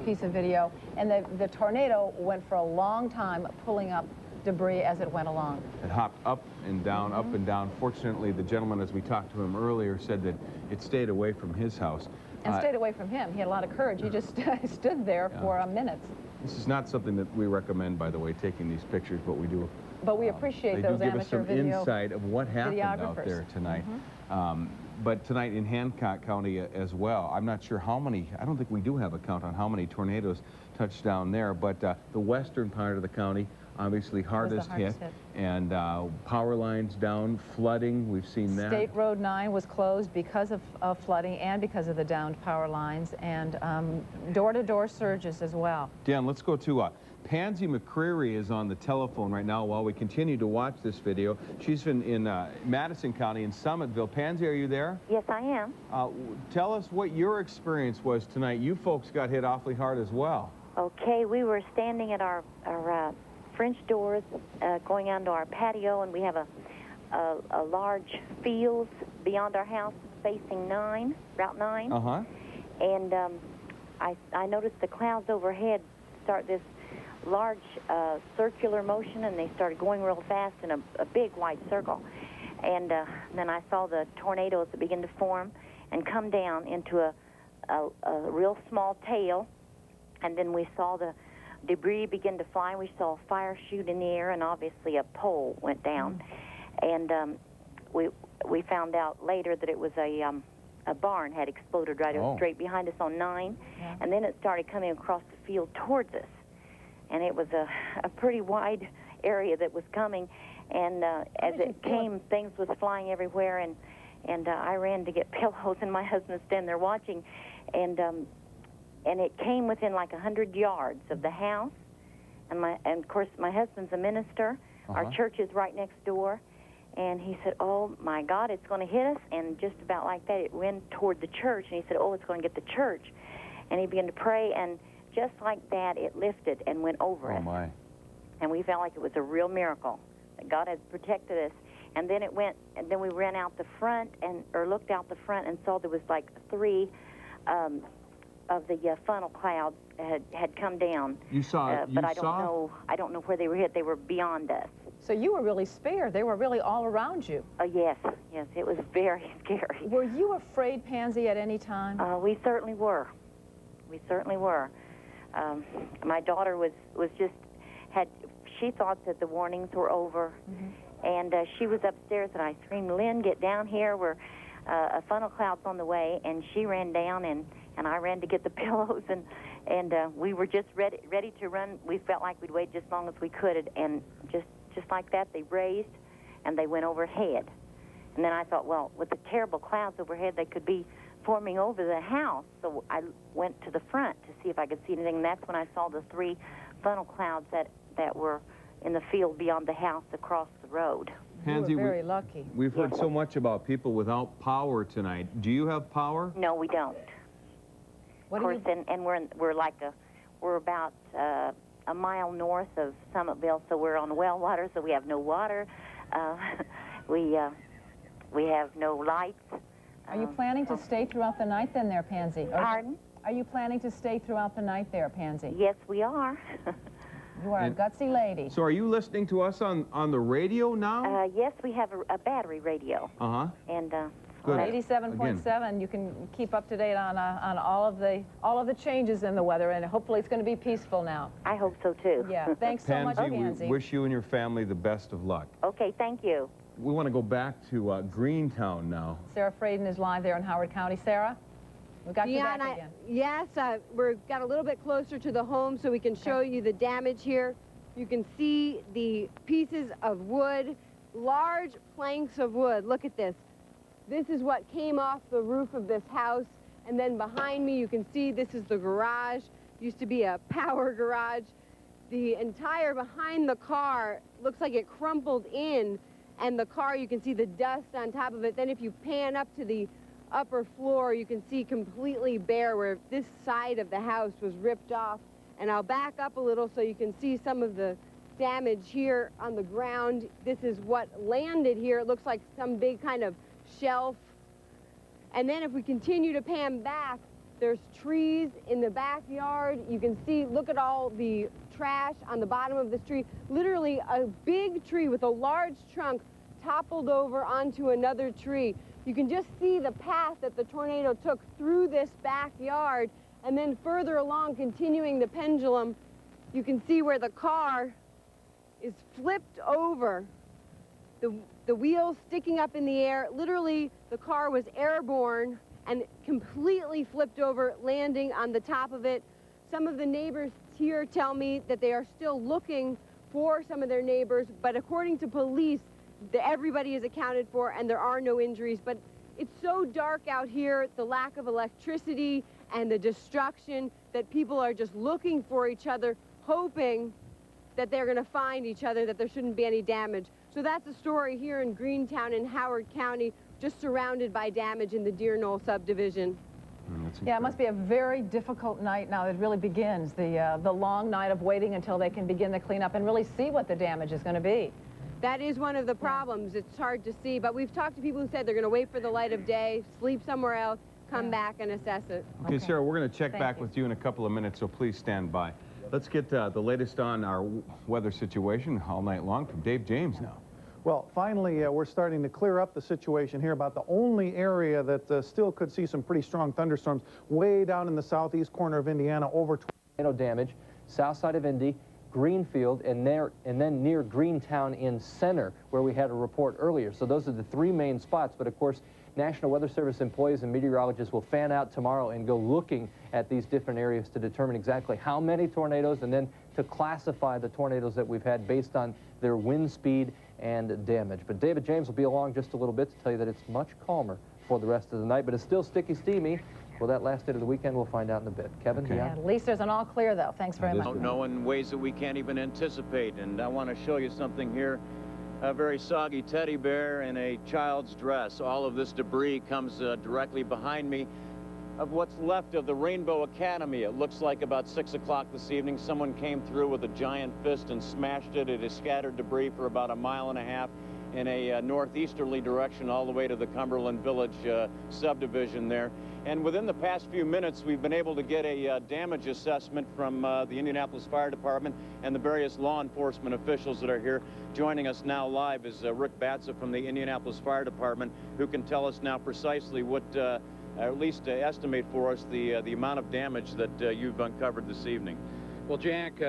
[SPEAKER 20] piece of video. And the tornado went for a long time pulling up debris as it went along.
[SPEAKER 25] It hopped up and down, up and down. Fortunately, the gentleman, as we talked to him earlier, said that it stayed away from his house.
[SPEAKER 20] And stayed away from him. He had a lot of courage. He just stood there for minutes.
[SPEAKER 25] This is not something that we recommend, by the way, taking these pictures, but we do.
[SPEAKER 20] But we appreciate those amateur
[SPEAKER 25] They do give us some insight of what happened out there tonight. But tonight in Hancock County as well, I'm not sure how many, I don't think we do have a count on how many tornadoes touched down there, but the western part of the county, obviously hardest hit. And power lines down, flooding, we've seen that.
[SPEAKER 20] State Road 9 was closed because of flooding and because of the downed power lines, and door-to-door surges as well.
[SPEAKER 25] Dan, let's go to Pansy McCreary is on the telephone right now while we continue to watch this video. She's in Madison County in Summitville. Pansy, are you there?
[SPEAKER 9] Yes, I am.
[SPEAKER 25] Tell us what your experience was tonight. You folks got hit awfully hard as well.
[SPEAKER 9] Okay, we were standing at our French doors going onto our patio, and we have a large field beyond our house facing Route 9.
[SPEAKER 25] Uh-huh.
[SPEAKER 9] And I noticed the clouds overhead start this large circular motion, and they started going real fast in a big white circle. And then I saw the tornadoes that begin to form and come down into a real small tail, and then we saw the debris begin to fly. We saw a fire shoot in the air, and obviously a pole went down. And we found out later that it was a barn had exploded straight behind us on 9, and then it started coming across the field towards us. And it was a pretty wide area that was coming, and as it came, things was flying everywhere, and I ran to get pillows, and my husband's standing there watching, and it came within like 100 yards of the house, and of course my husband's a minister. Our church is right next door, and he said, "Oh my God, it's going to hit us," and just about like that, it went toward the church, and he said, "Oh, it's going to get the church," and he began to pray, and just like that, it lifted and went over us.
[SPEAKER 25] Oh, my.
[SPEAKER 9] And we felt like it was a real miracle that God had protected us. And then it went, and then we ran out the front, or looked out the front and saw there was like 3 of the funnel clouds had come down.
[SPEAKER 25] You saw,
[SPEAKER 9] but I don't know where they were hit. They were beyond us.
[SPEAKER 20] So you were really spared. They were really all around you.
[SPEAKER 9] Yes, it was very scary.
[SPEAKER 20] Were you afraid, Pansy, at any time?
[SPEAKER 9] We certainly were. We certainly were. My daughter she thought that the warnings were over, and she was upstairs, and I screamed, "Lynn, get down here, we're a funnel cloud's on the way," and she ran down, and I ran to get the pillows, and we were just ready to run. We felt like we'd wait just as long as we could, and just like that, they raised, and they went overhead. And then I thought, well, with the terrible clouds overhead, they could be forming over the house, so I went to the front to see if I could see anything, and that's when I saw the 3 funnel clouds that were in the field beyond the house across the road.
[SPEAKER 25] Pansy,
[SPEAKER 20] you were very lucky.
[SPEAKER 25] We've heard so much about people without power tonight. Do you have power?
[SPEAKER 9] No, we don't. Of course, and we're about a mile north of Summitville, so we're on well water, so we have no water. We have no lights.
[SPEAKER 20] Are you planning to stay throughout the night then there, Pansy?
[SPEAKER 9] Pardon?
[SPEAKER 20] Are you planning to stay throughout the night there, Pansy?
[SPEAKER 9] Yes, we are.
[SPEAKER 20] You are a gutsy lady.
[SPEAKER 25] So are you listening to us on the radio now?
[SPEAKER 9] Yes, we have a battery radio.
[SPEAKER 25] Uh-huh.
[SPEAKER 9] And
[SPEAKER 25] good.
[SPEAKER 20] 87.7, you can keep up to date on all of the changes in the weather, and hopefully it's going to be peaceful now.
[SPEAKER 9] I hope so too.
[SPEAKER 20] Yeah, thanks so much, Pansy.
[SPEAKER 25] We wish you and your family the best of luck.
[SPEAKER 9] Okay, thank you.
[SPEAKER 25] We want to go back to Greentown now.
[SPEAKER 20] Sarah Fraden is live there in Howard County. Sarah, we got you back again.
[SPEAKER 1] Yes, we've got a little bit closer to the home so we can show you the damage here. You can see the pieces of wood, large planks of wood. Look at this. This is what came off the roof of this house, and then behind me you can see this is the garage. Used to be a power garage. The entire behind the car looks like it crumpled in, and the car, you can see the dust on top of it. Then if you pan up to the upper floor, you can see completely bare where this side of the house was ripped off. And I'll back up a little so you can see some of the damage here on the ground. This is what landed here. It looks like some big kind of shelf. And then if we continue to pan back, there's trees in the backyard. You can see, look at all the trash on the bottom of this tree. Literally a big tree with a large trunk toppled over onto another tree. You can just see the path that the tornado took through this backyard, and then further along, continuing the pendulum, You can see where the car is flipped over. The wheels sticking up in the air. Literally, the car was airborne and completely flipped over, landing on the top of it. Some of the neighbors here tell me that they are still looking for some of their neighbors, but according to police, everybody is accounted for and there are no injuries. But it's so dark out here, the lack of electricity and the destruction, that people are just looking for each other, hoping that they're going to find each other, that there shouldn't be any damage. So that's the story here in Greentown in Howard County, just surrounded by damage in the Deer Knoll subdivision.
[SPEAKER 20] Yeah, it must be a very difficult night now. It really begins, the long night of waiting until they can begin the cleanup and really see what the damage is going to be.
[SPEAKER 1] That is one of the problems. It's hard to see, but we've talked to people who said they're going to wait for the light of day, sleep somewhere else, come back and assess it.
[SPEAKER 25] Okay, Sarah, we're going to check back with you in a couple of minutes, so please stand by. Let's get the latest on our weather situation all night long from Dave James now.
[SPEAKER 17] Well, finally, we're starting to clear up the situation here about the only area that still could see some pretty strong thunderstorms way down in the southeast corner of Indiana, over
[SPEAKER 16] tornado damage, south side of Indy, Greenfield, and then near Greentown in Center, where we had a report earlier. So those are the three main spots. But of course, National Weather Service employees and meteorologists will fan out tomorrow and go looking at these different areas to determine exactly how many tornadoes, and then to classify the tornadoes that we've had based on their wind speed and damage. But David James will be along just a little bit to tell you that it's much calmer for the rest of the night, but it's still sticky, steamy. Will that last into the weekend? We'll find out in a bit. Kevin?
[SPEAKER 20] Okay. Yeah, at least there's an all clear, though. Thanks very much.
[SPEAKER 6] Don't know in ways that we can't even anticipate. And I want to show you something here. A very soggy teddy bear in a child's dress. All of this debris comes directly behind me of what's left of the Rainbow Academy. It looks like about 6 o'clock this evening, someone came through with a giant fist and smashed it. It has scattered debris for about a mile and a half in a northeasterly direction all the way to the Cumberland Village subdivision there. And within the past few minutes, we've been able to get a damage assessment from the Indianapolis Fire Department and the various law enforcement officials that are here. Joining us now live is Rick Batza from the Indianapolis Fire Department, who can tell us now precisely what, at least estimate for us the amount of damage that you've uncovered this evening.
[SPEAKER 11] Well, Jack,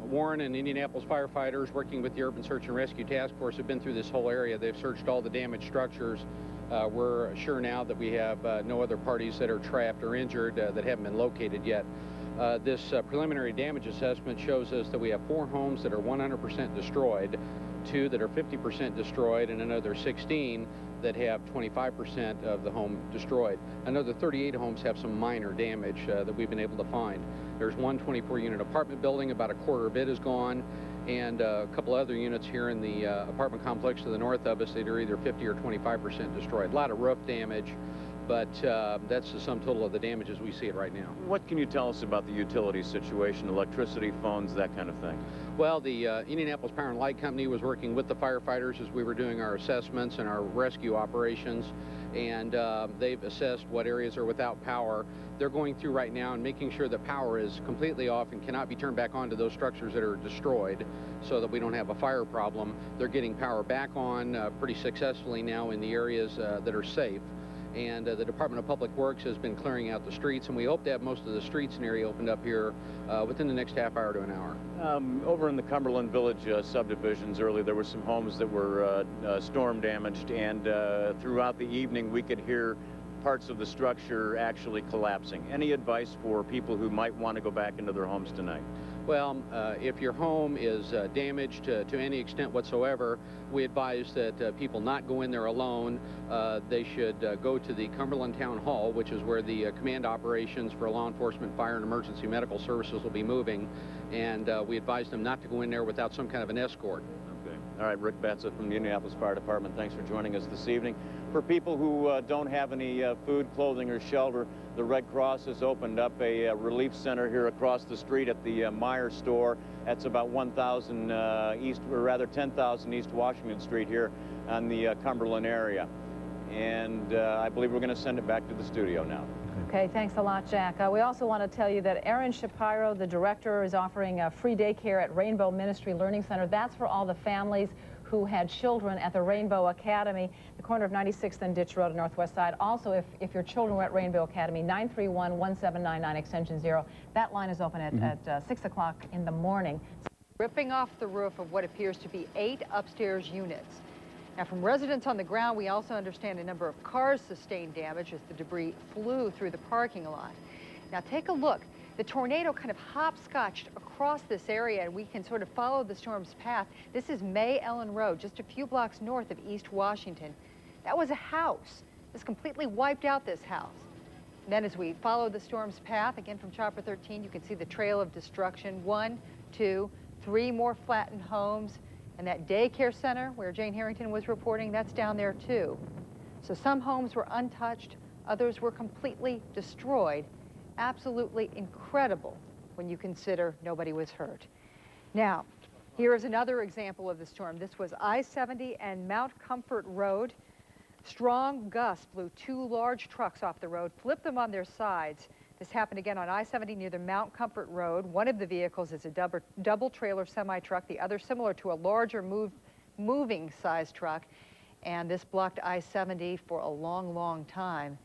[SPEAKER 11] Warren and Indianapolis firefighters working with the Urban Search and Rescue Task Force have been through this whole area. They've searched all the damaged structures. We're sure now that we have no other parties that are trapped or injured that haven't been located yet. This preliminary damage assessment shows us that we have 4 homes that are 100% destroyed, 2 that are 50% destroyed, and another 16 that have 25% of the home destroyed. Another 38 homes have some minor damage that we've been able to find. There's one 24-unit apartment building, about a quarter of it is gone, and a couple other units here in the apartment complex to the north of us that are either 50 or 25% destroyed. A lot of roof damage, but that's the sum total of the damages we see it right now.
[SPEAKER 6] What can you tell us about the utility situation, electricity, phones, that kind of thing?
[SPEAKER 11] Well, the Indianapolis Power and Light Company was working with the firefighters as we were doing our assessments and our rescue operations, and they've assessed what areas are without power. They're going through right now and making sure that power is completely off and cannot be turned back on to those structures that are destroyed so that we don't have a fire problem. They're getting power back on pretty successfully now in the areas that are safe. And the Department of Public Works has been clearing out the streets, and we hope to have most of the streets and area opened up here within the next half hour to an hour.
[SPEAKER 6] Over in the Cumberland Village subdivisions earlier, there were some homes that were storm damaged, and throughout the evening we could hear parts of the structure actually collapsing. Any advice for people who might want to go back into their homes tonight?
[SPEAKER 11] Well, if your home is damaged to any extent whatsoever, we advise that people not go in there alone. They should go to the Cumberland Town Hall, which is where the command operations for law enforcement, fire, and emergency medical services will be moving, and we advise them not to go in there without some kind of an escort.
[SPEAKER 6] Okay. All right, Rick Batza from the Indianapolis Fire Department, thanks for joining us this evening. For people who don't have any food, clothing, or shelter, the Red Cross has opened up a relief center here across the street at the Meyer store. That's about 10,000 East Washington Street here on the Cumberland area. And I believe we're going to send it back to the studio now.
[SPEAKER 20] Okay, thanks a lot, Jack. We also want to tell you that Aaron Shapiro, the director, is offering free daycare at Rainbow Ministry Learning Center. That's for all the families who had children at the Rainbow Academy, the corner of 96th and Ditch Road, Northwest Side. Also, if your children were at Rainbow Academy, 931-1799, extension 0. That line is open at 6 o'clock in the morning.
[SPEAKER 19] Ripping off the roof of what appears to be 8 upstairs units. Now, from residents on the ground, we also understand a number of cars sustained damage as the debris flew through the parking lot. Now, take a look. The tornado kind of hopscotched across this area, and we can sort of follow the storm's path. This is May Ellen Road, just a few blocks north of East Washington. That was a house. This completely wiped out this house. And then as we follow the storm's path, again from Chopper 13, you can see the trail of destruction. 1, 2, 3 more flattened homes. And that daycare center where Jane Harrington was reporting, that's down there too. So some homes were untouched, others were completely destroyed. Absolutely incredible when you consider nobody was hurt. Now, here is another example of the storm. This was I-70 and Mount Comfort Road. Strong gusts blew 2 large trucks off the road, flipped them on their sides. This happened again on I-70 near the Mount Comfort Road. One of the vehicles is a double trailer semi-truck, the other similar to a larger moving size truck. And this blocked I-70 for a long, long time.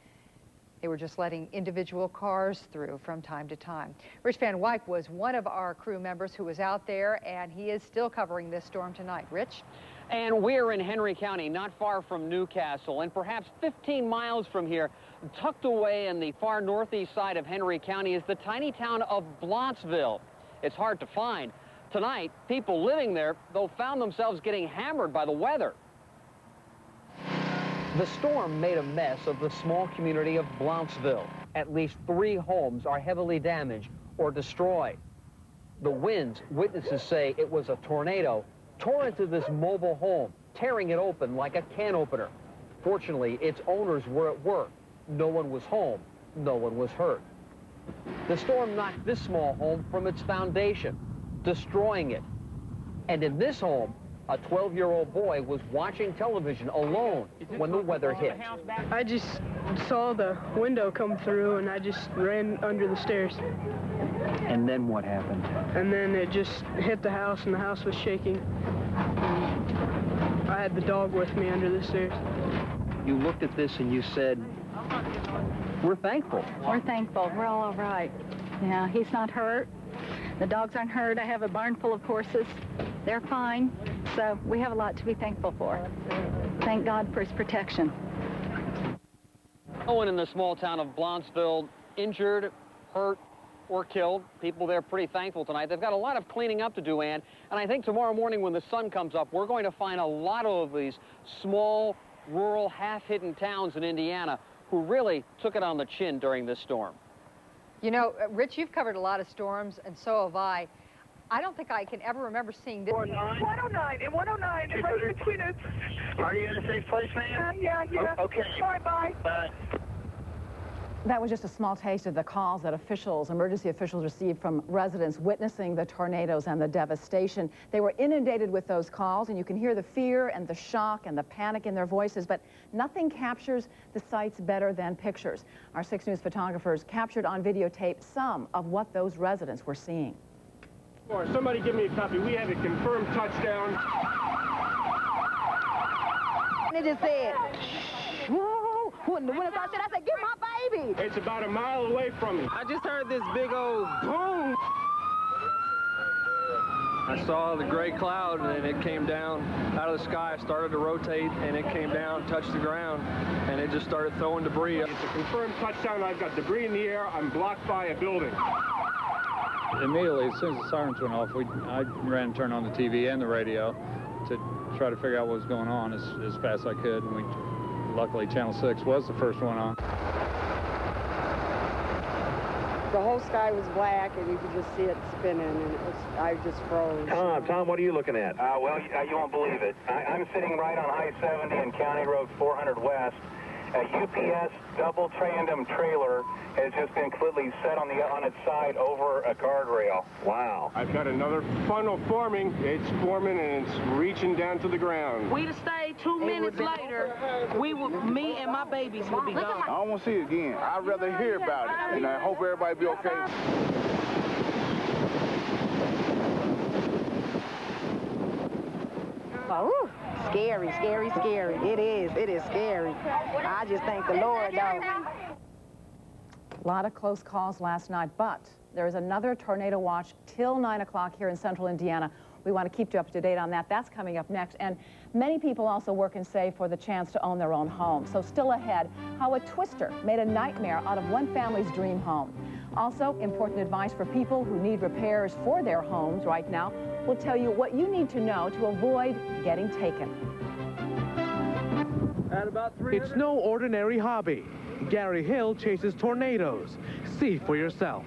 [SPEAKER 19] They were just letting individual cars through from time to time. Rich Van Wyck was one of our crew members who was out there, and he is still covering this storm tonight. Rich?
[SPEAKER 21] And we're in Henry County, not far from Newcastle, and perhaps 15 miles from here, tucked away in the far northeast side of Henry County, is the tiny town of Blancheville. It's hard to find. Tonight, people living there, though, found themselves getting hammered by the weather. The storm made a mess of the small community of Blancheville. At least 3 homes are heavily damaged or destroyed. The winds, witnesses say it was a tornado, tore into this mobile home, tearing it open like a can opener. Fortunately, its owners were at work. No one was home. No one was hurt. The storm knocked this small home from its foundation, destroying it. And in this home, a 12-year-old boy was watching television alone when the weather hit.
[SPEAKER 22] I just saw the window come through and I just ran under the stairs.
[SPEAKER 21] And then what happened?
[SPEAKER 22] And then it just hit the house and the house was shaking. And I had the dog with me under the stairs.
[SPEAKER 21] You looked at this and you said, we're thankful.
[SPEAKER 23] We're thankful. We're all right. Yeah, he's not hurt. The dogs aren't hurt. I have a barn full of horses. They're fine. So we have a lot to be thankful for. Thank God for his protection.
[SPEAKER 21] No one in the small town of Blancheville injured, hurt, or killed. People there pretty thankful tonight. They've got a lot of cleaning up to do, Ann. And I think tomorrow morning when the sun comes up, we're going to find a lot of these small, rural, half-hidden towns in Indiana who really took it on the chin during this storm.
[SPEAKER 19] You know, Rich, you've covered a lot of storms, and so have I. I don't think I can ever remember seeing this.
[SPEAKER 24] 109 and 109, right between us. Are you in a safe place, ma'am? Yeah. Oh, okay. Bye.
[SPEAKER 20] That was just a small taste of the calls that emergency officials received from residents witnessing the tornadoes and the devastation. They were inundated with those calls, and you can hear the fear and the shock and the panic in their voices, but nothing captures the sights better than pictures. Our 6 News photographers captured on videotape some of what those residents were seeing.
[SPEAKER 26] Somebody give me a copy. We have a confirmed touchdown.
[SPEAKER 23] It just said, whoa, when I said, get my baby.
[SPEAKER 26] It's about a mile away from me.
[SPEAKER 27] I just heard this big old boom. I saw the gray cloud and it came down out of the sky, started to rotate, and it came down, touched the ground, and it just started throwing debris.
[SPEAKER 26] It's a confirmed touchdown. I've got debris in the air. I'm blocked by a building.
[SPEAKER 18] Immediately, as soon as the sirens went off, I ran and turned on the TV and the radio to try to figure out what was going on as fast as I could. And luckily, Channel 6 was the first one on.
[SPEAKER 28] The whole sky was black, and you could just see it spinning, and I just froze.
[SPEAKER 29] Tom, what are you looking at? Well, you won't believe it. I'm sitting right on I-70 and County Road 400 West. A UPS double tandem trailer has just been completely set on its side over a guardrail. Wow.
[SPEAKER 26] I've got another funnel forming. It's forming and it's reaching down to the ground.
[SPEAKER 24] We'd have stayed 2 minutes later. Me and my babies would be gone.
[SPEAKER 30] I don't want to see it again. I'd rather hear about it. And I hope everybody be okay.
[SPEAKER 2] Oh, scary, scary, scary. It is scary. I just thank the Lord, though.
[SPEAKER 20] A lot of close calls last night, but there is another tornado watch till 9 o'clock here in central Indiana. We want to keep you up to date on that. That's coming up next. And many people also work and save for the chance to own their own home. So still ahead, how a twister made a nightmare out of one family's dream home. Also, important advice for people who need repairs for their homes right now. We'll tell you what you need to know to avoid getting taken.
[SPEAKER 3] It's no ordinary hobby. Gary Hill chases tornadoes. See for yourself.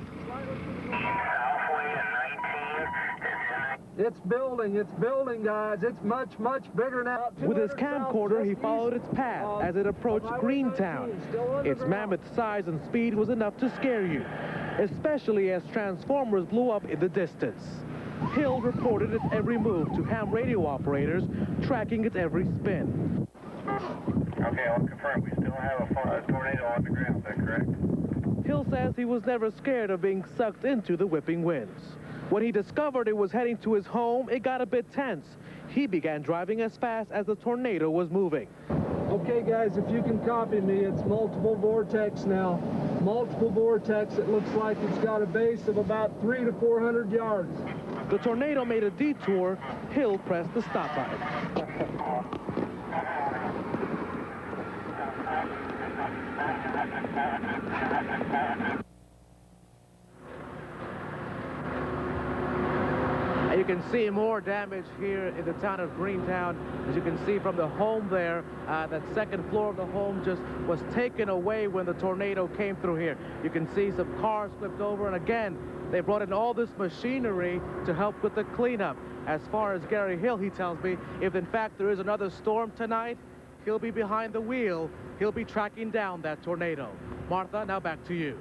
[SPEAKER 4] It's building, guys. It's much, much bigger now.
[SPEAKER 3] With his camcorder, he followed its path as it approached Greentown. Its mammoth size and speed was enough to scare you, especially as transformers blew up in the distance. Hill reported its every move to ham radio operators, tracking its every spin.
[SPEAKER 29] Okay, I'll confirm. We still have a tornado on the ground, is that correct?
[SPEAKER 3] Hill says he was never scared of being sucked into the whipping winds. When he discovered it was heading to his home, it got a bit tense. He began driving as fast as the tornado was moving.
[SPEAKER 4] Okay, guys, if you can copy me, it's multiple vortex now. Multiple vortex. It looks like it's got a base of about 300 to 400 yards.
[SPEAKER 3] The tornado made a detour. Hill pressed the stop button. And you can see more damage here in the town of Greentown. As you can see from the home there, that second floor of the home just was taken away when the tornado came through here. You can see some cars flipped over, and again, they brought in all this machinery to help with the cleanup. As far as Gary Hill, he tells me, if in fact there is another storm tonight, he'll be behind the wheel. He'll be tracking down that tornado. Martha, now back to you.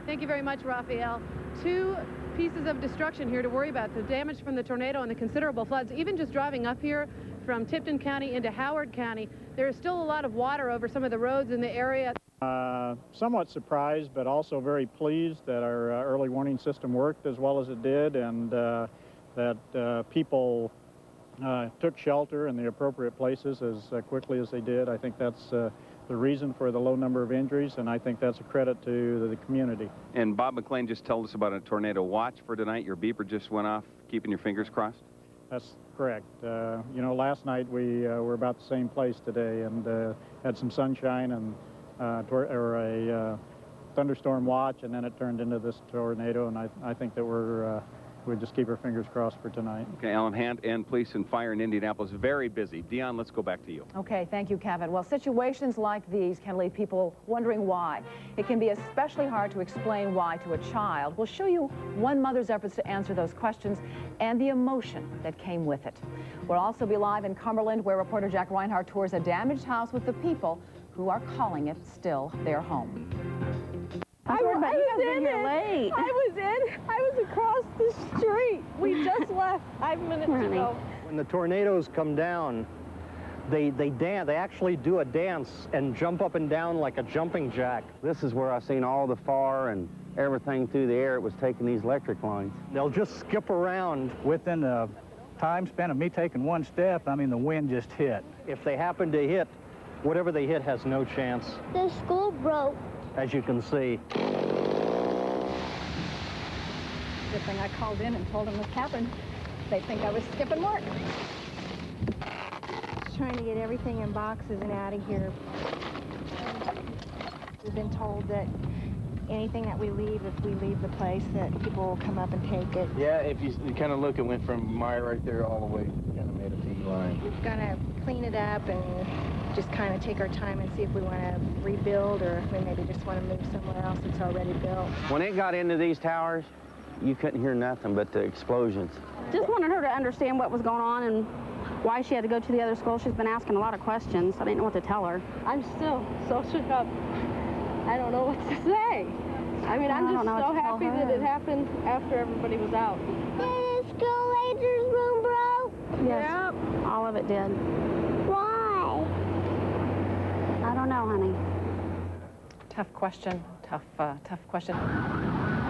[SPEAKER 5] Thank you very much, Raphael. Two pieces of destruction here to worry about: the damage from the tornado and the considerable floods. Even just driving up here from Tipton County into Howard County, there is still a lot of water over some of the roads in the area.
[SPEAKER 7] Somewhat surprised, but also very pleased that our early warning system worked as well as it did, and that people took shelter in the appropriate places as quickly as they did. I think that's the reason for the low number of injuries, and I think that's a credit to the community.
[SPEAKER 25] And Bob McLean just told us about a tornado watch for tonight. Your beeper just went off, keeping your fingers crossed?
[SPEAKER 7] That's correct. You know, last night we were about the same place today, and had some sunshine and a thunderstorm watch, and then it turned into this tornado, and I think that we'll just keep our fingers crossed for tonight.
[SPEAKER 25] Okay, Alan Hand and police and fire in Indianapolis, very busy. Dion, let's go back to you.
[SPEAKER 20] Okay, thank you, Kevin. Well, situations like these can leave people wondering why. It can be especially hard to explain why to a child. We'll show you one mother's efforts to answer those questions and the emotion that came with it. We'll also be live in Cumberland, where reporter Jack Reinhardt tours a damaged house with the people who are calling it still their home.
[SPEAKER 8] I was across the street. We just left 5 minutes ago.
[SPEAKER 10] When the tornadoes come down, they dance. They actually do a dance and jump up and down like a jumping jack. This is where I've seen all the fire and everything through the air. It was taking these electric lines. They'll just skip around.
[SPEAKER 12] Within a time span of me taking one step, I mean, the wind just hit.
[SPEAKER 10] If they happen to hit, whatever they hit has no chance.
[SPEAKER 13] The school broke.
[SPEAKER 10] As you can see.
[SPEAKER 23] Good thing I called in and told them what's happened. They think I was skipping work.
[SPEAKER 13] Just trying to get everything in boxes and out of here. We've been told that anything that we leave, if we leave the place, that people will come up and take it.
[SPEAKER 14] Yeah, if you kind of look, it went from Maya right there all the way, kind of made a T line.
[SPEAKER 13] We're gonna clean it up and just kind of take our time and see if we want to rebuild, or if we maybe just want to move somewhere else that's already built.
[SPEAKER 10] When it got into these towers, you couldn't hear nothing but the explosions.
[SPEAKER 15] Just wanted her to understand what was going on and why she had to go to the other school. She's been asking a lot of questions. I didn't know what to tell her.
[SPEAKER 8] I'm still so shook up. I don't know what to say. I mean, I'm just so happy that it happened after everybody was out.
[SPEAKER 13] The school rangers room broke?
[SPEAKER 15] Yes, yep. All of it did.
[SPEAKER 13] Why?
[SPEAKER 15] I don't know, honey.
[SPEAKER 20] Tough question. Tough question.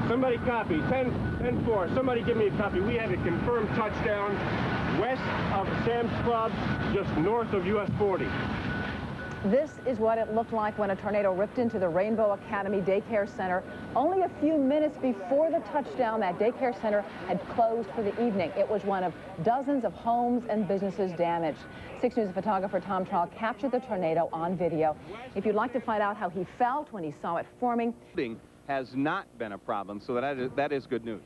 [SPEAKER 26] Somebody copy. 10-4. Somebody give me a copy. We had a confirmed touchdown west of Sam's Club, just north of US 40.
[SPEAKER 20] This is what it looked like when a tornado ripped into the Rainbow Academy Daycare Center. Only a few minutes before the touchdown, that daycare center had closed for the evening. It was one of dozens of homes and businesses damaged. 6 News photographer Tom Trawl captured the tornado on video. If you'd like to find out how he felt when he saw it forming,
[SPEAKER 25] has not been a problem, so that is good news.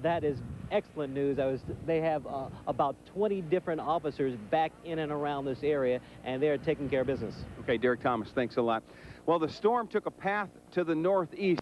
[SPEAKER 1] That is excellent news. They have about 20 different officers back in and around this area, and they're taking care of business.
[SPEAKER 25] Okay, Derek Thomas, thanks a lot. Well, the storm took a path to the northeast.